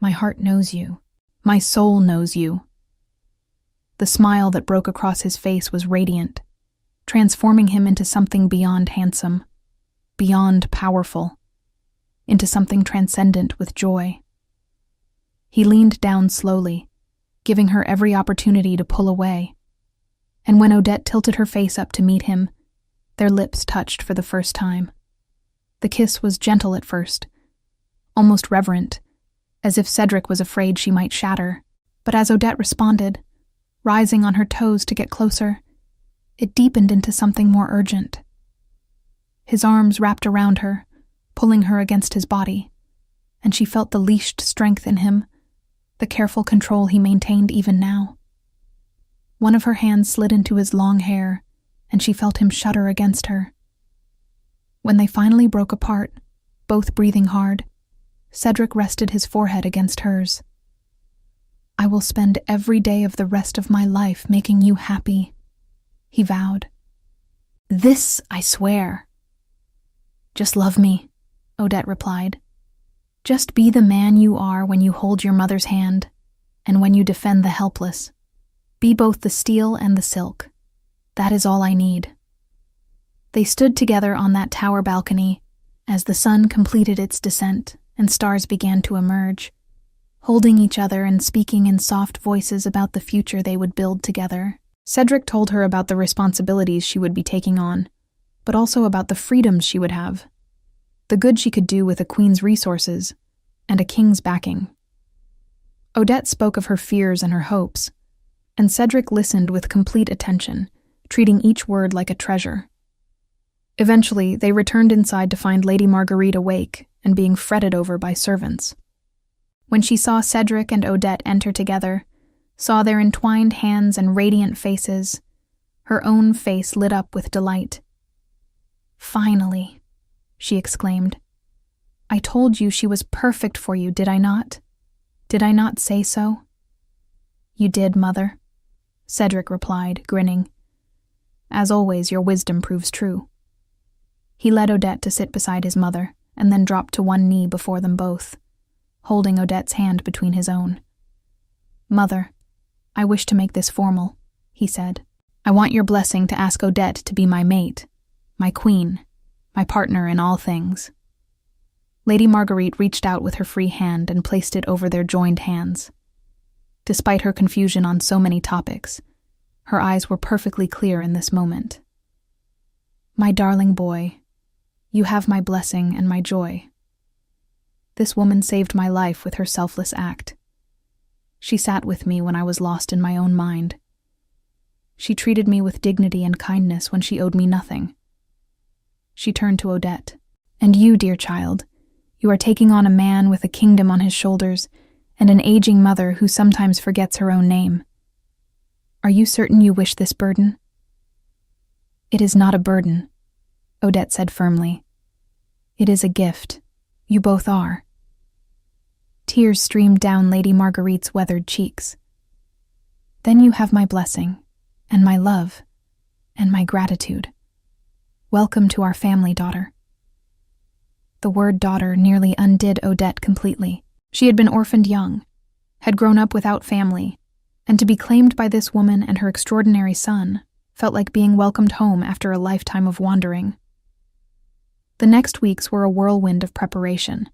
my heart knows you. My soul knows you." The smile that broke across his face was radiant, transforming him into something beyond handsome, beyond powerful, into something transcendent with joy. He leaned down slowly, giving her every opportunity to pull away, and when Odette tilted her face up to meet him, their lips touched for the first time. The kiss was gentle at first, almost reverent, as if Cedric was afraid she might shatter, but as Odette responded, rising on her toes to get closer, it deepened into something more urgent. His arms wrapped around her, pulling her against his body, and she felt the leashed strength in him, the careful control he maintained even now. One of her hands slid into his long hair, and she felt him shudder against her. When they finally broke apart, both breathing hard, Cedric rested his forehead against hers. "I will spend every day of the rest of my life making you happy," he vowed. "This I swear." "Just love me," Odette replied. "Just be the man you are when you hold your mother's hand, and when you defend the helpless. Be both the steel and the silk. That is all I need." They stood together on that tower balcony as the sun completed its descent and stars began to emerge, holding each other and speaking in soft voices about the future they would build together. Cedric told her about the responsibilities she would be taking on, but also about the freedoms she would have, the good she could do with a queen's resources, and a king's backing. Odette spoke of her fears and her hopes, and Cedric listened with complete attention, treating each word like a treasure. Eventually, they returned inside to find Lady Marguerite awake and being fretted over by servants. When she saw Cedric and Odette enter together, saw their entwined hands and radiant faces, her own face lit up with delight. "Finally," she exclaimed. "I told you she was perfect for you, did I not? Did I not say so?" "You did, Mother," Cedric replied, grinning. "As always, your wisdom proves true." He led Odette to sit beside his mother, and then dropped to one knee before them both, holding Odette's hand between his own. "Mother, I wish to make this formal," he said. "I want your blessing to ask Odette to be my mate, my queen, my partner in all things." Lady Marguerite reached out with her free hand and placed it over their joined hands. Despite her confusion on so many topics, her eyes were perfectly clear in this moment. "My darling boy, you have my blessing and my joy. This woman saved my life with her selfless act. She sat with me when I was lost in my own mind. She treated me with dignity and kindness when she owed me nothing." She turned to Odette. "And you, dear child, you are taking on a man with a kingdom on his shoulders and an aging mother who sometimes forgets her own name. Are you certain you wish this burden?" "It is not a burden," Odette said firmly. "It is a gift. You both are." Tears streamed down Lady Marguerite's weathered cheeks. "Then you have my blessing, and my love, and my gratitude. Welcome to our family, daughter." The word daughter nearly undid Odette completely. She had been orphaned young, had grown up without family, and to be claimed by this woman and her extraordinary son felt like being welcomed home after a lifetime of wandering. The next weeks were a whirlwind of preparation.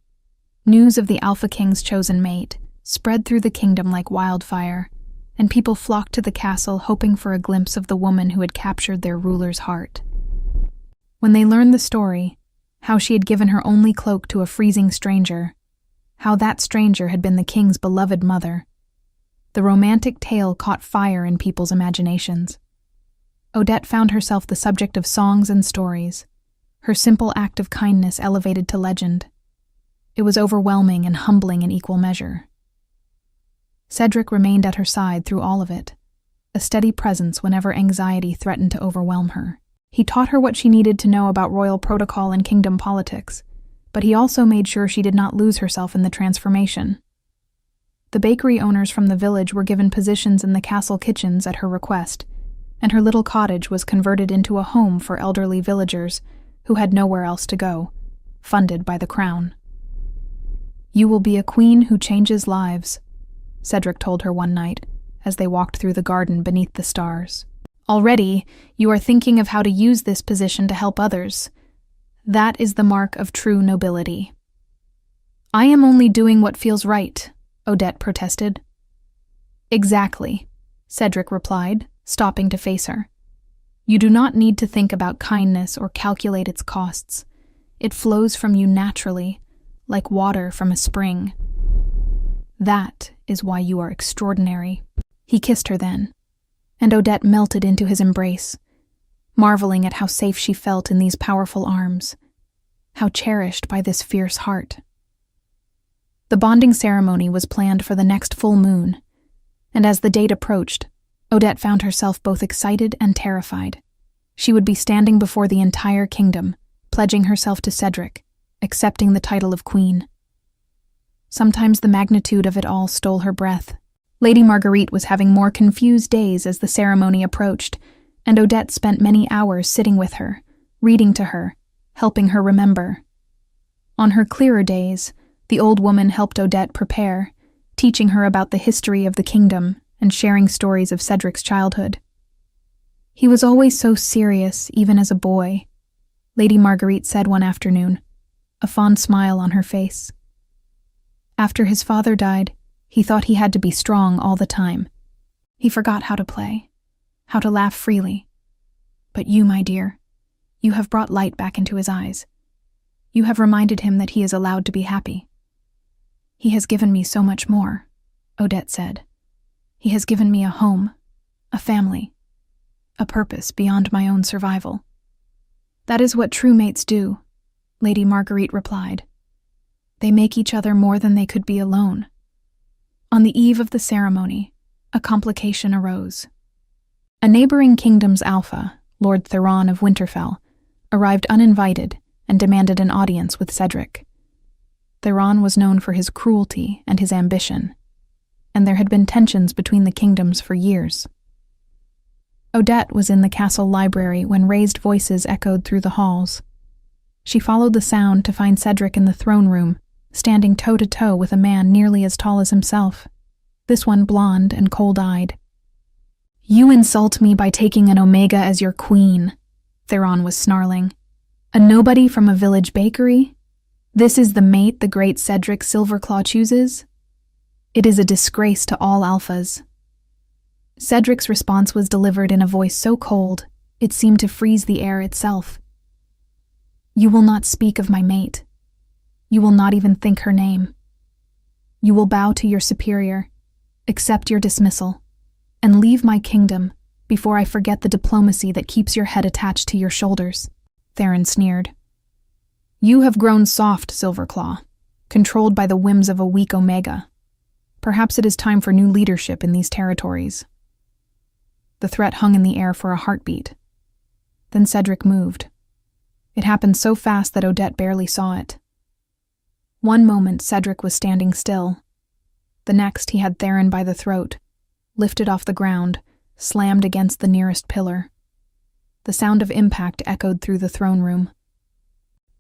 News of the Alpha King's chosen mate spread through the kingdom like wildfire, and people flocked to the castle hoping for a glimpse of the woman who had captured their ruler's heart. When they learned the story, how she had given her only cloak to a freezing stranger, how that stranger had been the king's beloved mother, the romantic tale caught fire in people's imaginations. Odette found herself the subject of songs and stories, her simple act of kindness elevated to legend. It was overwhelming and humbling in equal measure. Cedric remained at her side through all of it, a steady presence whenever anxiety threatened to overwhelm her. He taught her what she needed to know about royal protocol and kingdom politics, but he also made sure she did not lose herself in the transformation. The bakery owners from the village were given positions in the castle kitchens at her request, and her little cottage was converted into a home for elderly villagers who had nowhere else to go, funded by the crown. "You will be a queen who changes lives," Cedric told her one night as they walked through the garden beneath the stars. "Already, you are thinking of how to use this position to help others. That is the mark of true nobility." "I am only doing what feels right," Odette protested. "Exactly," Cedric replied, stopping to face her. "You do not need to think about kindness or calculate its costs. It flows from you naturally, like water from a spring. That is why you are extraordinary." He kissed her then, and Odette melted into his embrace, marveling at how safe she felt in these powerful arms, how cherished by this fierce heart. The bonding ceremony was planned for the next full moon, and as the date approached, Odette found herself both excited and terrified. She would be standing before the entire kingdom, pledging herself to Cedric, accepting the title of queen. Sometimes the magnitude of it all stole her breath. Lady Marguerite was having more confused days as the ceremony approached, and Odette spent many hours sitting with her, reading to her, helping her remember. On her clearer days, the old woman helped Odette prepare, teaching her about the history of the kingdom and sharing stories of Cedric's childhood. "He was always so serious, even as a boy," Lady Marguerite said one afternoon, a fond smile on her face. "After his father died, he thought he had to be strong all the time. He forgot how to play, how to laugh freely. But you, my dear, you have brought light back into his eyes. You have reminded him that he is allowed to be happy." "He has given me so much more," Odette said. "He has given me a home, a family, a purpose beyond my own survival." "That is what true mates do," Lady Marguerite replied. "They make each other more than they could be alone." On the eve of the ceremony, a complication arose. A neighboring kingdom's alpha, Lord Theron of Winterfell, arrived uninvited and demanded an audience with Cedric. Theron was known for his cruelty and his ambition, and there had been tensions between the kingdoms for years. Odette was in the castle library when raised voices echoed through the halls. She followed the sound to find Cedric in the throne room, standing toe-to-toe with a man nearly as tall as himself, this one blonde and cold-eyed. "You insult me by taking an Omega as your queen," Theron was snarling. "A nobody from a village bakery? This is the mate the great Cedric Silverclaw chooses? It is a disgrace to all alphas." Cedric's response was delivered in a voice so cold, it seemed to freeze the air itself. "You will not speak of my mate. You will not even think her name. You will bow to your superior, accept your dismissal, and leave my kingdom before I forget the diplomacy that keeps your head attached to your shoulders," Theron sneered. "You have grown soft, Silverclaw, controlled by the whims of a weak Omega. Perhaps it is time for new leadership in these territories." The threat hung in the air for a heartbeat. Then Cedric moved. It happened so fast that Odette barely saw it. One moment Cedric was standing still. The next he had Theron by the throat, lifted off the ground, slammed against the nearest pillar. The sound of impact echoed through the throne room.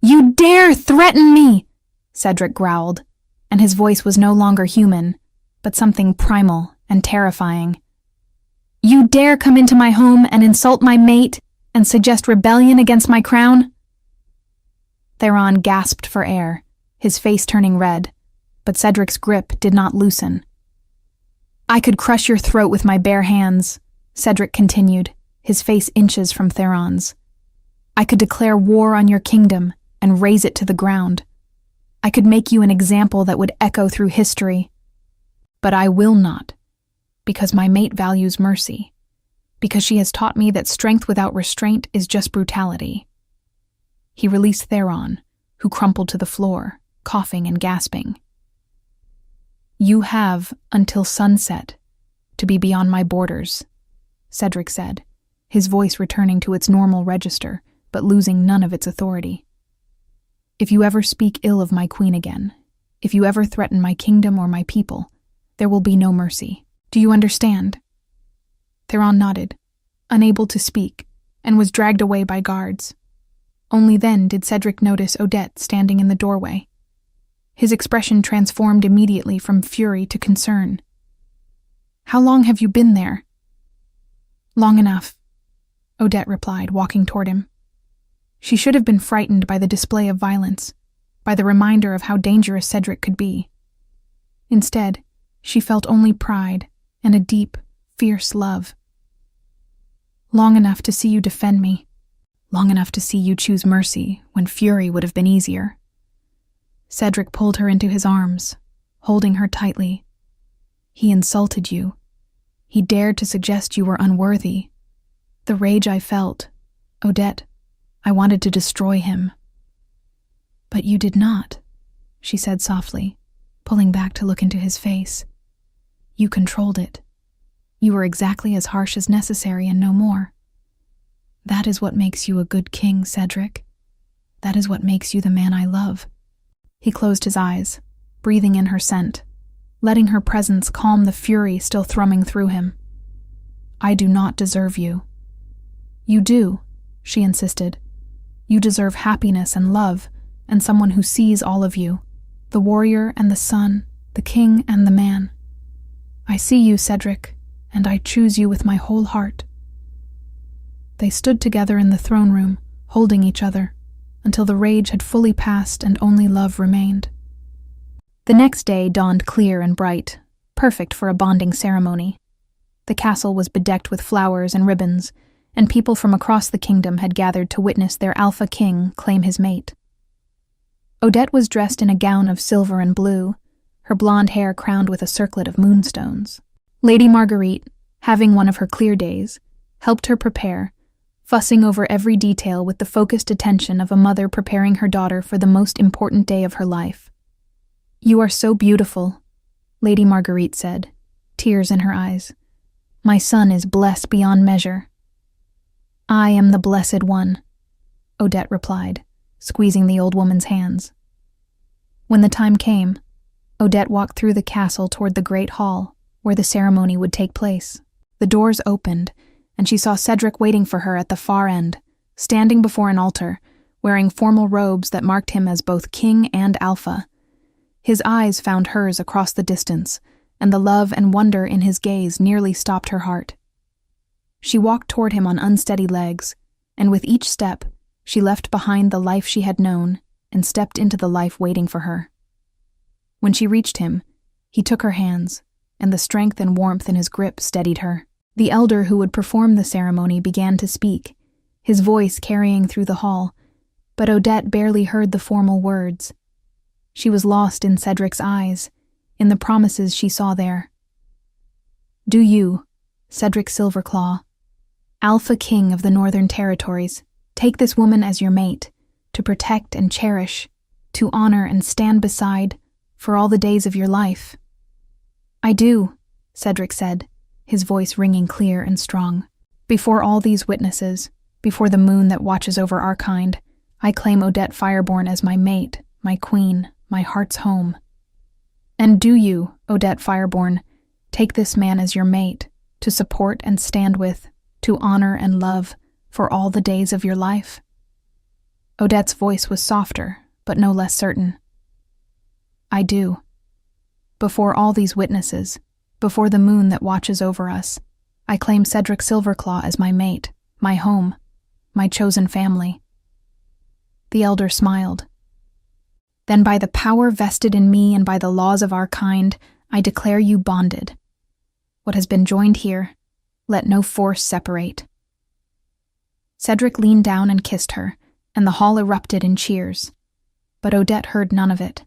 "You dare threaten me!" Cedric growled, and his voice was no longer human, but something primal and terrifying. "You dare come into my home and insult my mate and suggest rebellion against my crown?" Theron gasped for air, his face turning red, but Cedric's grip did not loosen. "I could crush your throat with my bare hands," Cedric continued, his face inches from Theron's. "I could declare war on your kingdom and raze it to the ground. I could make you an example that would echo through history. But I will not, because my mate values mercy, because she has taught me that strength without restraint is just brutality." He released Theron, who crumpled to the floor, coughing and gasping. "You have until sunset to be beyond my borders," Cedric said, his voice returning to its normal register, but losing none of its authority. "If you ever speak ill of my queen again, if you ever threaten my kingdom or my people, there will be no mercy. Do you understand?" Theron nodded, unable to speak, and was dragged away by guards. Only then did Cedric notice Odette standing in the doorway. His expression transformed immediately from fury to concern. "How long have you been there?" "Long enough," Odette replied, walking toward him. She should have been frightened by the display of violence, by the reminder of how dangerous Cedric could be. Instead, she felt only pride and a deep, fierce love. "Long enough to see you defend me, long enough to see you choose mercy when fury would have been easier." Cedric pulled her into his arms, holding her tightly. "He insulted you. He dared to suggest you were unworthy. The rage I felt, Odette, I wanted to destroy him." "But you did not," she said softly, pulling back to look into his face. "You controlled it. You were exactly as harsh as necessary and no more. That is what makes you a good king, Cedric. That is what makes you the man I love." He closed his eyes, breathing in her scent, letting her presence calm the fury still thrumming through him. "I do not deserve you." "You do," she insisted. "You deserve happiness and love, and someone who sees all of you, the warrior and the son, the king and the man. I see you, Cedric, and I choose you with my whole heart." They stood together in the throne room, holding each other, until the rage had fully passed and only love remained. The next day dawned clear and bright, perfect for a bonding ceremony. The castle was bedecked with flowers and ribbons, and people from across the kingdom had gathered to witness their alpha king claim his mate. Odette was dressed in a gown of silver and blue, her blonde hair crowned with a circlet of moonstones. Lady Marguerite, having one of her clear days, helped her prepare, fussing over every detail with the focused attention of a mother preparing her daughter for the most important day of her life. "You are so beautiful," Lady Marguerite said, tears in her eyes. "My son is blessed beyond measure." "I am the blessed one," Odette replied, squeezing the old woman's hands. When the time came, Odette walked through the castle toward the great hall, where the ceremony would take place. The doors opened, and she saw Cedric waiting for her at the far end, standing before an altar, wearing formal robes that marked him as both king and alpha. His eyes found hers across the distance, and the love and wonder in his gaze nearly stopped her heart. She walked toward him on unsteady legs, and with each step, she left behind the life she had known and stepped into the life waiting for her. When she reached him, he took her hands, and the strength and warmth in his grip steadied her. The elder who would perform the ceremony began to speak, his voice carrying through the hall, but Odette barely heard the formal words. She was lost in Cedric's eyes, in the promises she saw there. "Do you, Cedric Silverclaw, Alpha King of the Northern Territories, take this woman as your mate, to protect and cherish, to honor and stand beside, for all the days of your life?" "I do," Cedric said, his voice ringing clear and strong. "Before all these witnesses, before the moon that watches over our kind, I claim Odette Fireborn as my mate, my queen, my heart's home." "And do you, Odette Fireborn, take this man as your mate, to support and stand with, to honor and love, for all the days of your life?" Odette's voice was softer, but no less certain. "I do. Before all these witnesses, before the moon that watches over us, I claim Cedric Silverclaw as my mate, my home, my chosen family." The elder smiled. "Then by the power vested in me and by the laws of our kind, I declare you bonded. What has been joined here, let no force separate." Cedric leaned down and kissed her, and the hall erupted in cheers. But Odette heard none of it.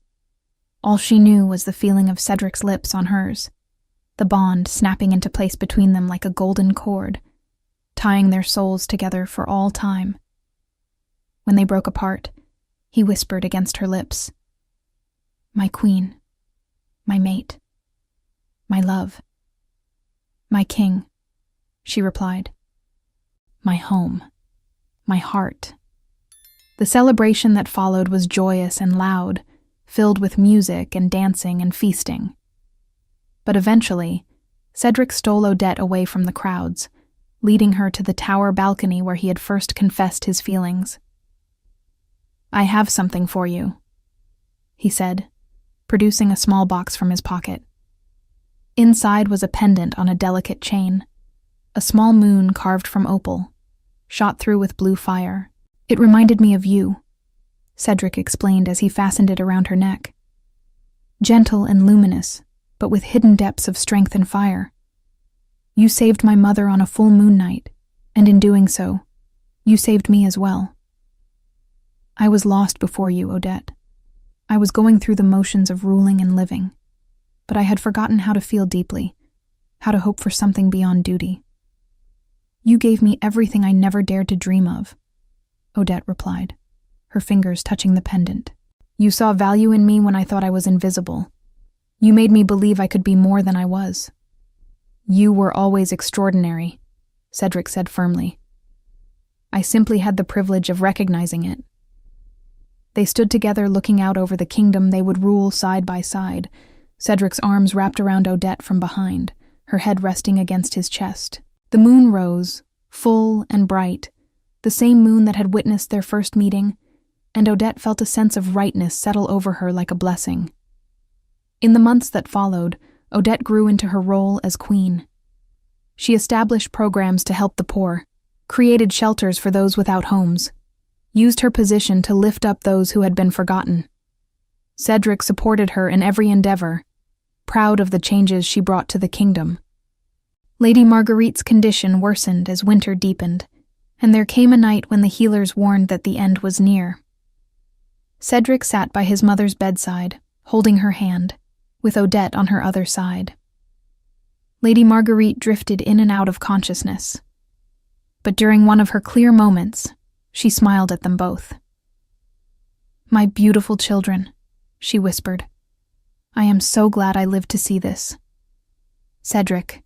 All she knew was the feeling of Cedric's lips on hers, the bond snapping into place between them like a golden cord, tying their souls together for all time. When they broke apart, he whispered against her lips, My queen, my mate, my love, my king, she replied. My home, my heart. The celebration that followed was joyous and loud, filled with music and dancing and feasting. But eventually, Cedric stole Odette away from the crowds, leading her to the tower balcony where he had first confessed his feelings. I have something for you, he said, producing a small box from his pocket. Inside was a pendant on a delicate chain, a small moon carved from opal, shot through with blue fire. It reminded me of you, Cedric explained as he fastened it around her neck. Gentle and luminous, but with hidden depths of strength and fire. You saved my mother on a full moon night, and in doing so, you saved me as well. I was lost before you, Odette. I was going through the motions of ruling and living, but I had forgotten how to feel deeply, how to hope for something beyond duty. You gave me everything I never dared to dream of, Odette replied, her fingers touching the pendant. You saw value in me when I thought I was invisible. You made me believe I could be more than I was. You were always extraordinary, Cedric said firmly. I simply had the privilege of recognizing it. They stood together looking out over the kingdom they would rule side by side, Cedric's arms wrapped around Odette from behind, her head resting against his chest. The moon rose, full and bright, the same moon that had witnessed their first meeting, and Odette felt a sense of rightness settle over her like a blessing. In the months that followed, Odette grew into her role as queen. She established programs to help the poor, created shelters for those without homes, used her position to lift up those who had been forgotten. Cedric supported her in every endeavor, proud of the changes she brought to the kingdom. Lady Marguerite's condition worsened as winter deepened, and there came a night when the healers warned that the end was near. Cedric sat by his mother's bedside, holding her hand, with Odette on her other side. Lady Marguerite drifted in and out of consciousness, but during one of her clear moments, she smiled at them both. My beautiful children, she whispered. I am so glad I lived to see this. Cedric,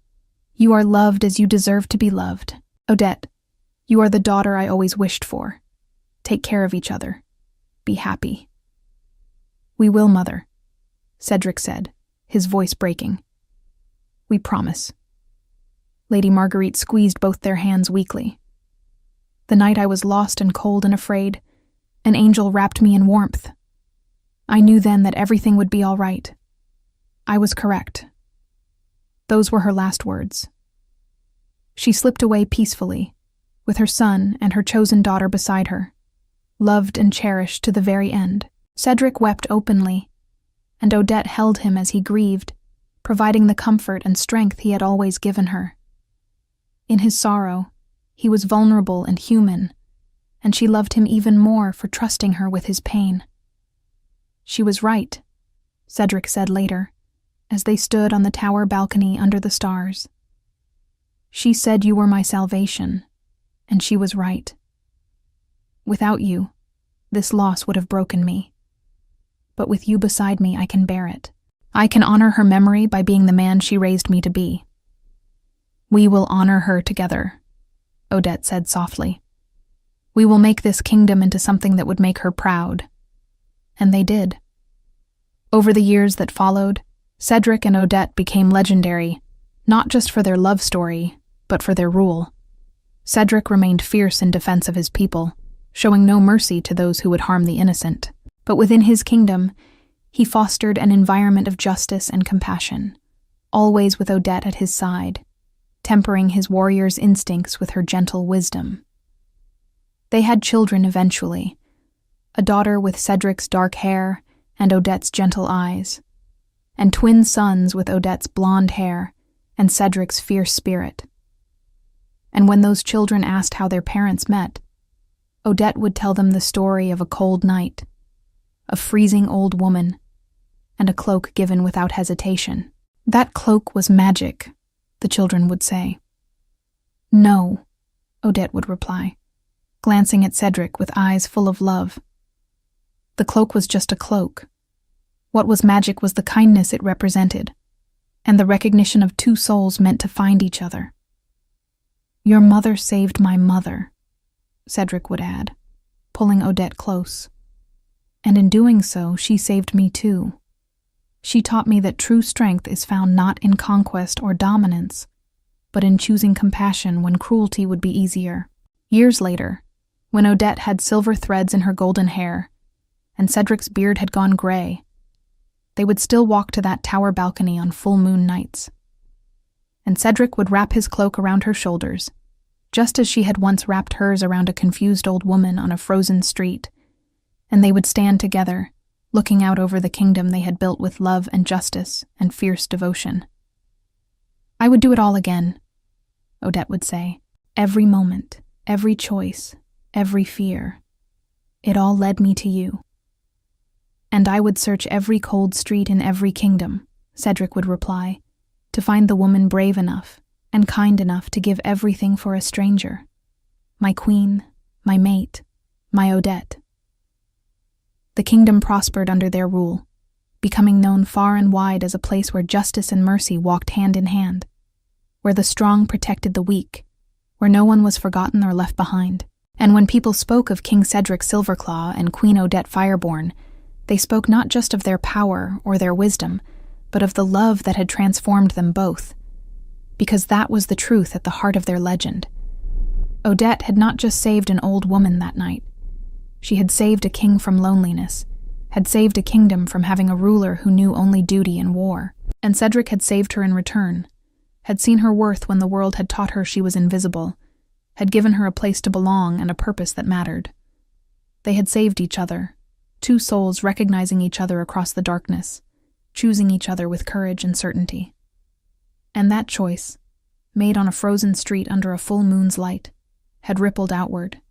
you are loved as you deserve to be loved. Odette, you are the daughter I always wished for. Take care of each other. Be happy. We will, Mother, Cedric said, his voice breaking. We promise. Lady Marguerite squeezed both their hands weakly. The night I was lost and cold and afraid, an angel wrapped me in warmth. I knew then that everything would be all right. I was correct. Those were her last words. She slipped away peacefully, with her son and her chosen daughter beside her, loved and cherished to the very end. Cedric wept openly, and Odette held him as he grieved, providing the comfort and strength he had always given her. In his sorrow, he was vulnerable and human, and she loved him even more for trusting her with his pain. She was right, Cedric said later, as they stood on the tower balcony under the stars. She said you were my salvation, and she was right. Without you, this loss would have broken me. But with you beside me, I can bear it. I can honor her memory by being the man she raised me to be. We will honor her together, Odette said softly. We will make this kingdom into something that would make her proud. And they did. Over the years that followed, Cedric and Odette became legendary, not just for their love story, but for their rule. Cedric remained fierce in defense of his people, showing no mercy to those who would harm the innocent. But within his kingdom, he fostered an environment of justice and compassion, always with Odette at his side, tempering his warrior's instincts with her gentle wisdom. They had children eventually, a daughter with Cedric's dark hair and Odette's gentle eyes, and twin sons with Odette's blonde hair and Cedric's fierce spirit. And when those children asked how their parents met, Odette would tell them the story of a cold night, a freezing old woman, and a cloak given without hesitation. That cloak was magic, the children would say. No, Odette would reply, glancing at Cedric with eyes full of love. The cloak was just a cloak. What was magic was the kindness it represented, and the recognition of two souls meant to find each other. "Your mother saved my mother," Cedric would add, pulling Odette close. "And in doing so, she saved me too. She taught me that true strength is found not in conquest or dominance, but in choosing compassion when cruelty would be easier." Years later, when Odette had silver threads in her golden hair, and Cedric's beard had gone gray, they would still walk to that tower balcony on full moon nights. And Cedric would wrap his cloak around her shoulders, just as she had once wrapped hers around a confused old woman on a frozen street, and they would stand together, looking out over the kingdom they had built with love and justice and fierce devotion. "I would do it all again," Odette would say. "Every moment, every choice, every fear. It all led me to you." "And I would search every cold street in every kingdom," Cedric would reply, "to find the woman brave enough and kind enough to give everything for a stranger. My queen, my mate, my Odette." The kingdom prospered under their rule, becoming known far and wide as a place where justice and mercy walked hand in hand, where the strong protected the weak, where no one was forgotten or left behind. And when people spoke of King Cedric Silverclaw and Queen Odette Fireborn, they spoke not just of their power or their wisdom, but of the love that had transformed them both, because that was the truth at the heart of their legend. Odette had not just saved an old woman that night. She had saved a king from loneliness, had saved a kingdom from having a ruler who knew only duty and war. And Cedric had saved her in return, had seen her worth when the world had taught her she was invisible, had given her a place to belong and a purpose that mattered. They had saved each other, two souls recognizing each other across the darkness, choosing each other with courage and certainty. And that choice, made on a frozen street under a full moon's light, had rippled outward,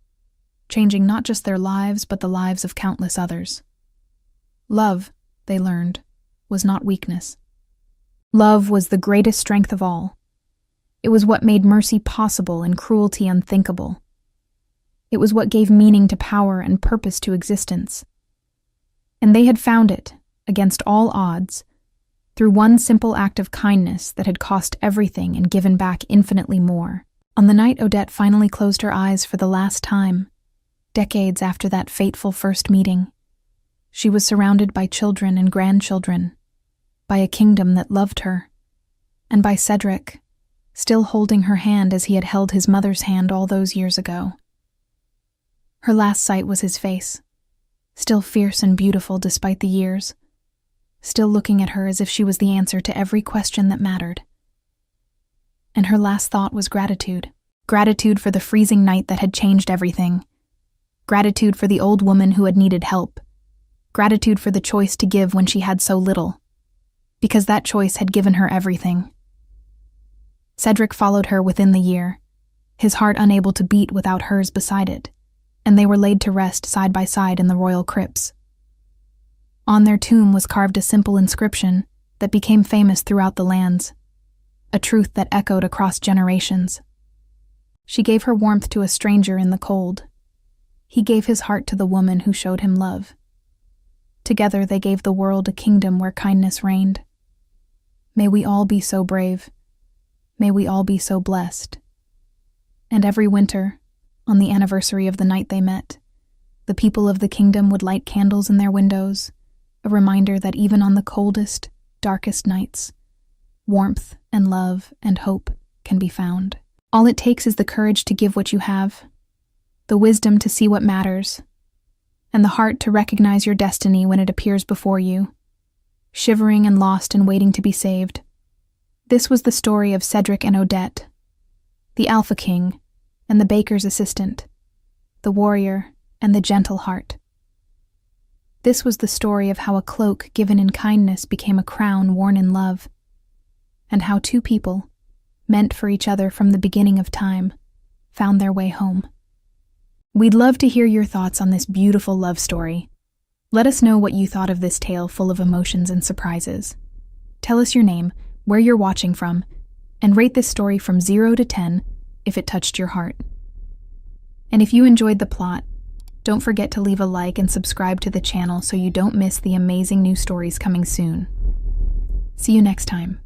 changing not just their lives but the lives of countless others. Love, they learned, was not weakness. Love was the greatest strength of all. It was what made mercy possible and cruelty unthinkable. It was what gave meaning to power and purpose to existence. And they had found it, against all odds, through one simple act of kindness that had cost everything and given back infinitely more. On the night Odette finally closed her eyes for the last time, decades after that fateful first meeting, she was surrounded by children and grandchildren, by a kingdom that loved her, and by Cedric, still holding her hand as he had held his mother's hand all those years ago. Her last sight was his face, still fierce and beautiful despite the years, still looking at her as if she was the answer to every question that mattered. And her last thought was gratitude. Gratitude for the freezing night that had changed everything. Gratitude for the old woman who had needed help. Gratitude for the choice to give when she had so little, because that choice had given her everything. Cedric followed her within the year, his heart unable to beat without hers beside it, and they were laid to rest side by side in the royal crypts. On their tomb was carved a simple inscription that became famous throughout the lands, a truth that echoed across generations. She gave her warmth to a stranger in the cold. He gave his heart to the woman who showed him love. Together they gave the world a kingdom where kindness reigned. May we all be so brave. May we all be so blessed. And every winter, on the anniversary of the night they met, the people of the kingdom would light candles in their windows, a reminder that even on the coldest, darkest nights, warmth and love and hope can be found. All it takes is the courage to give what you have, the wisdom to see what matters, and the heart to recognize your destiny when it appears before you, shivering and lost and waiting to be saved. This was the story of Cedric and Odette, the Alpha King and the baker's assistant, the warrior and the gentle heart. This was the story of how a cloak given in kindness became a crown worn in love, and how two people, meant for each other from the beginning of time, found their way home. We'd love to hear your thoughts on this beautiful love story. Let us know what you thought of this tale full of emotions and surprises. Tell us your name, where you're watching from, and rate this story from 0 to 10 if it touched your heart. And if you enjoyed the plot, Don't forget to leave a like and subscribe to the channel so you don't miss the amazing new stories coming soon. See you next time.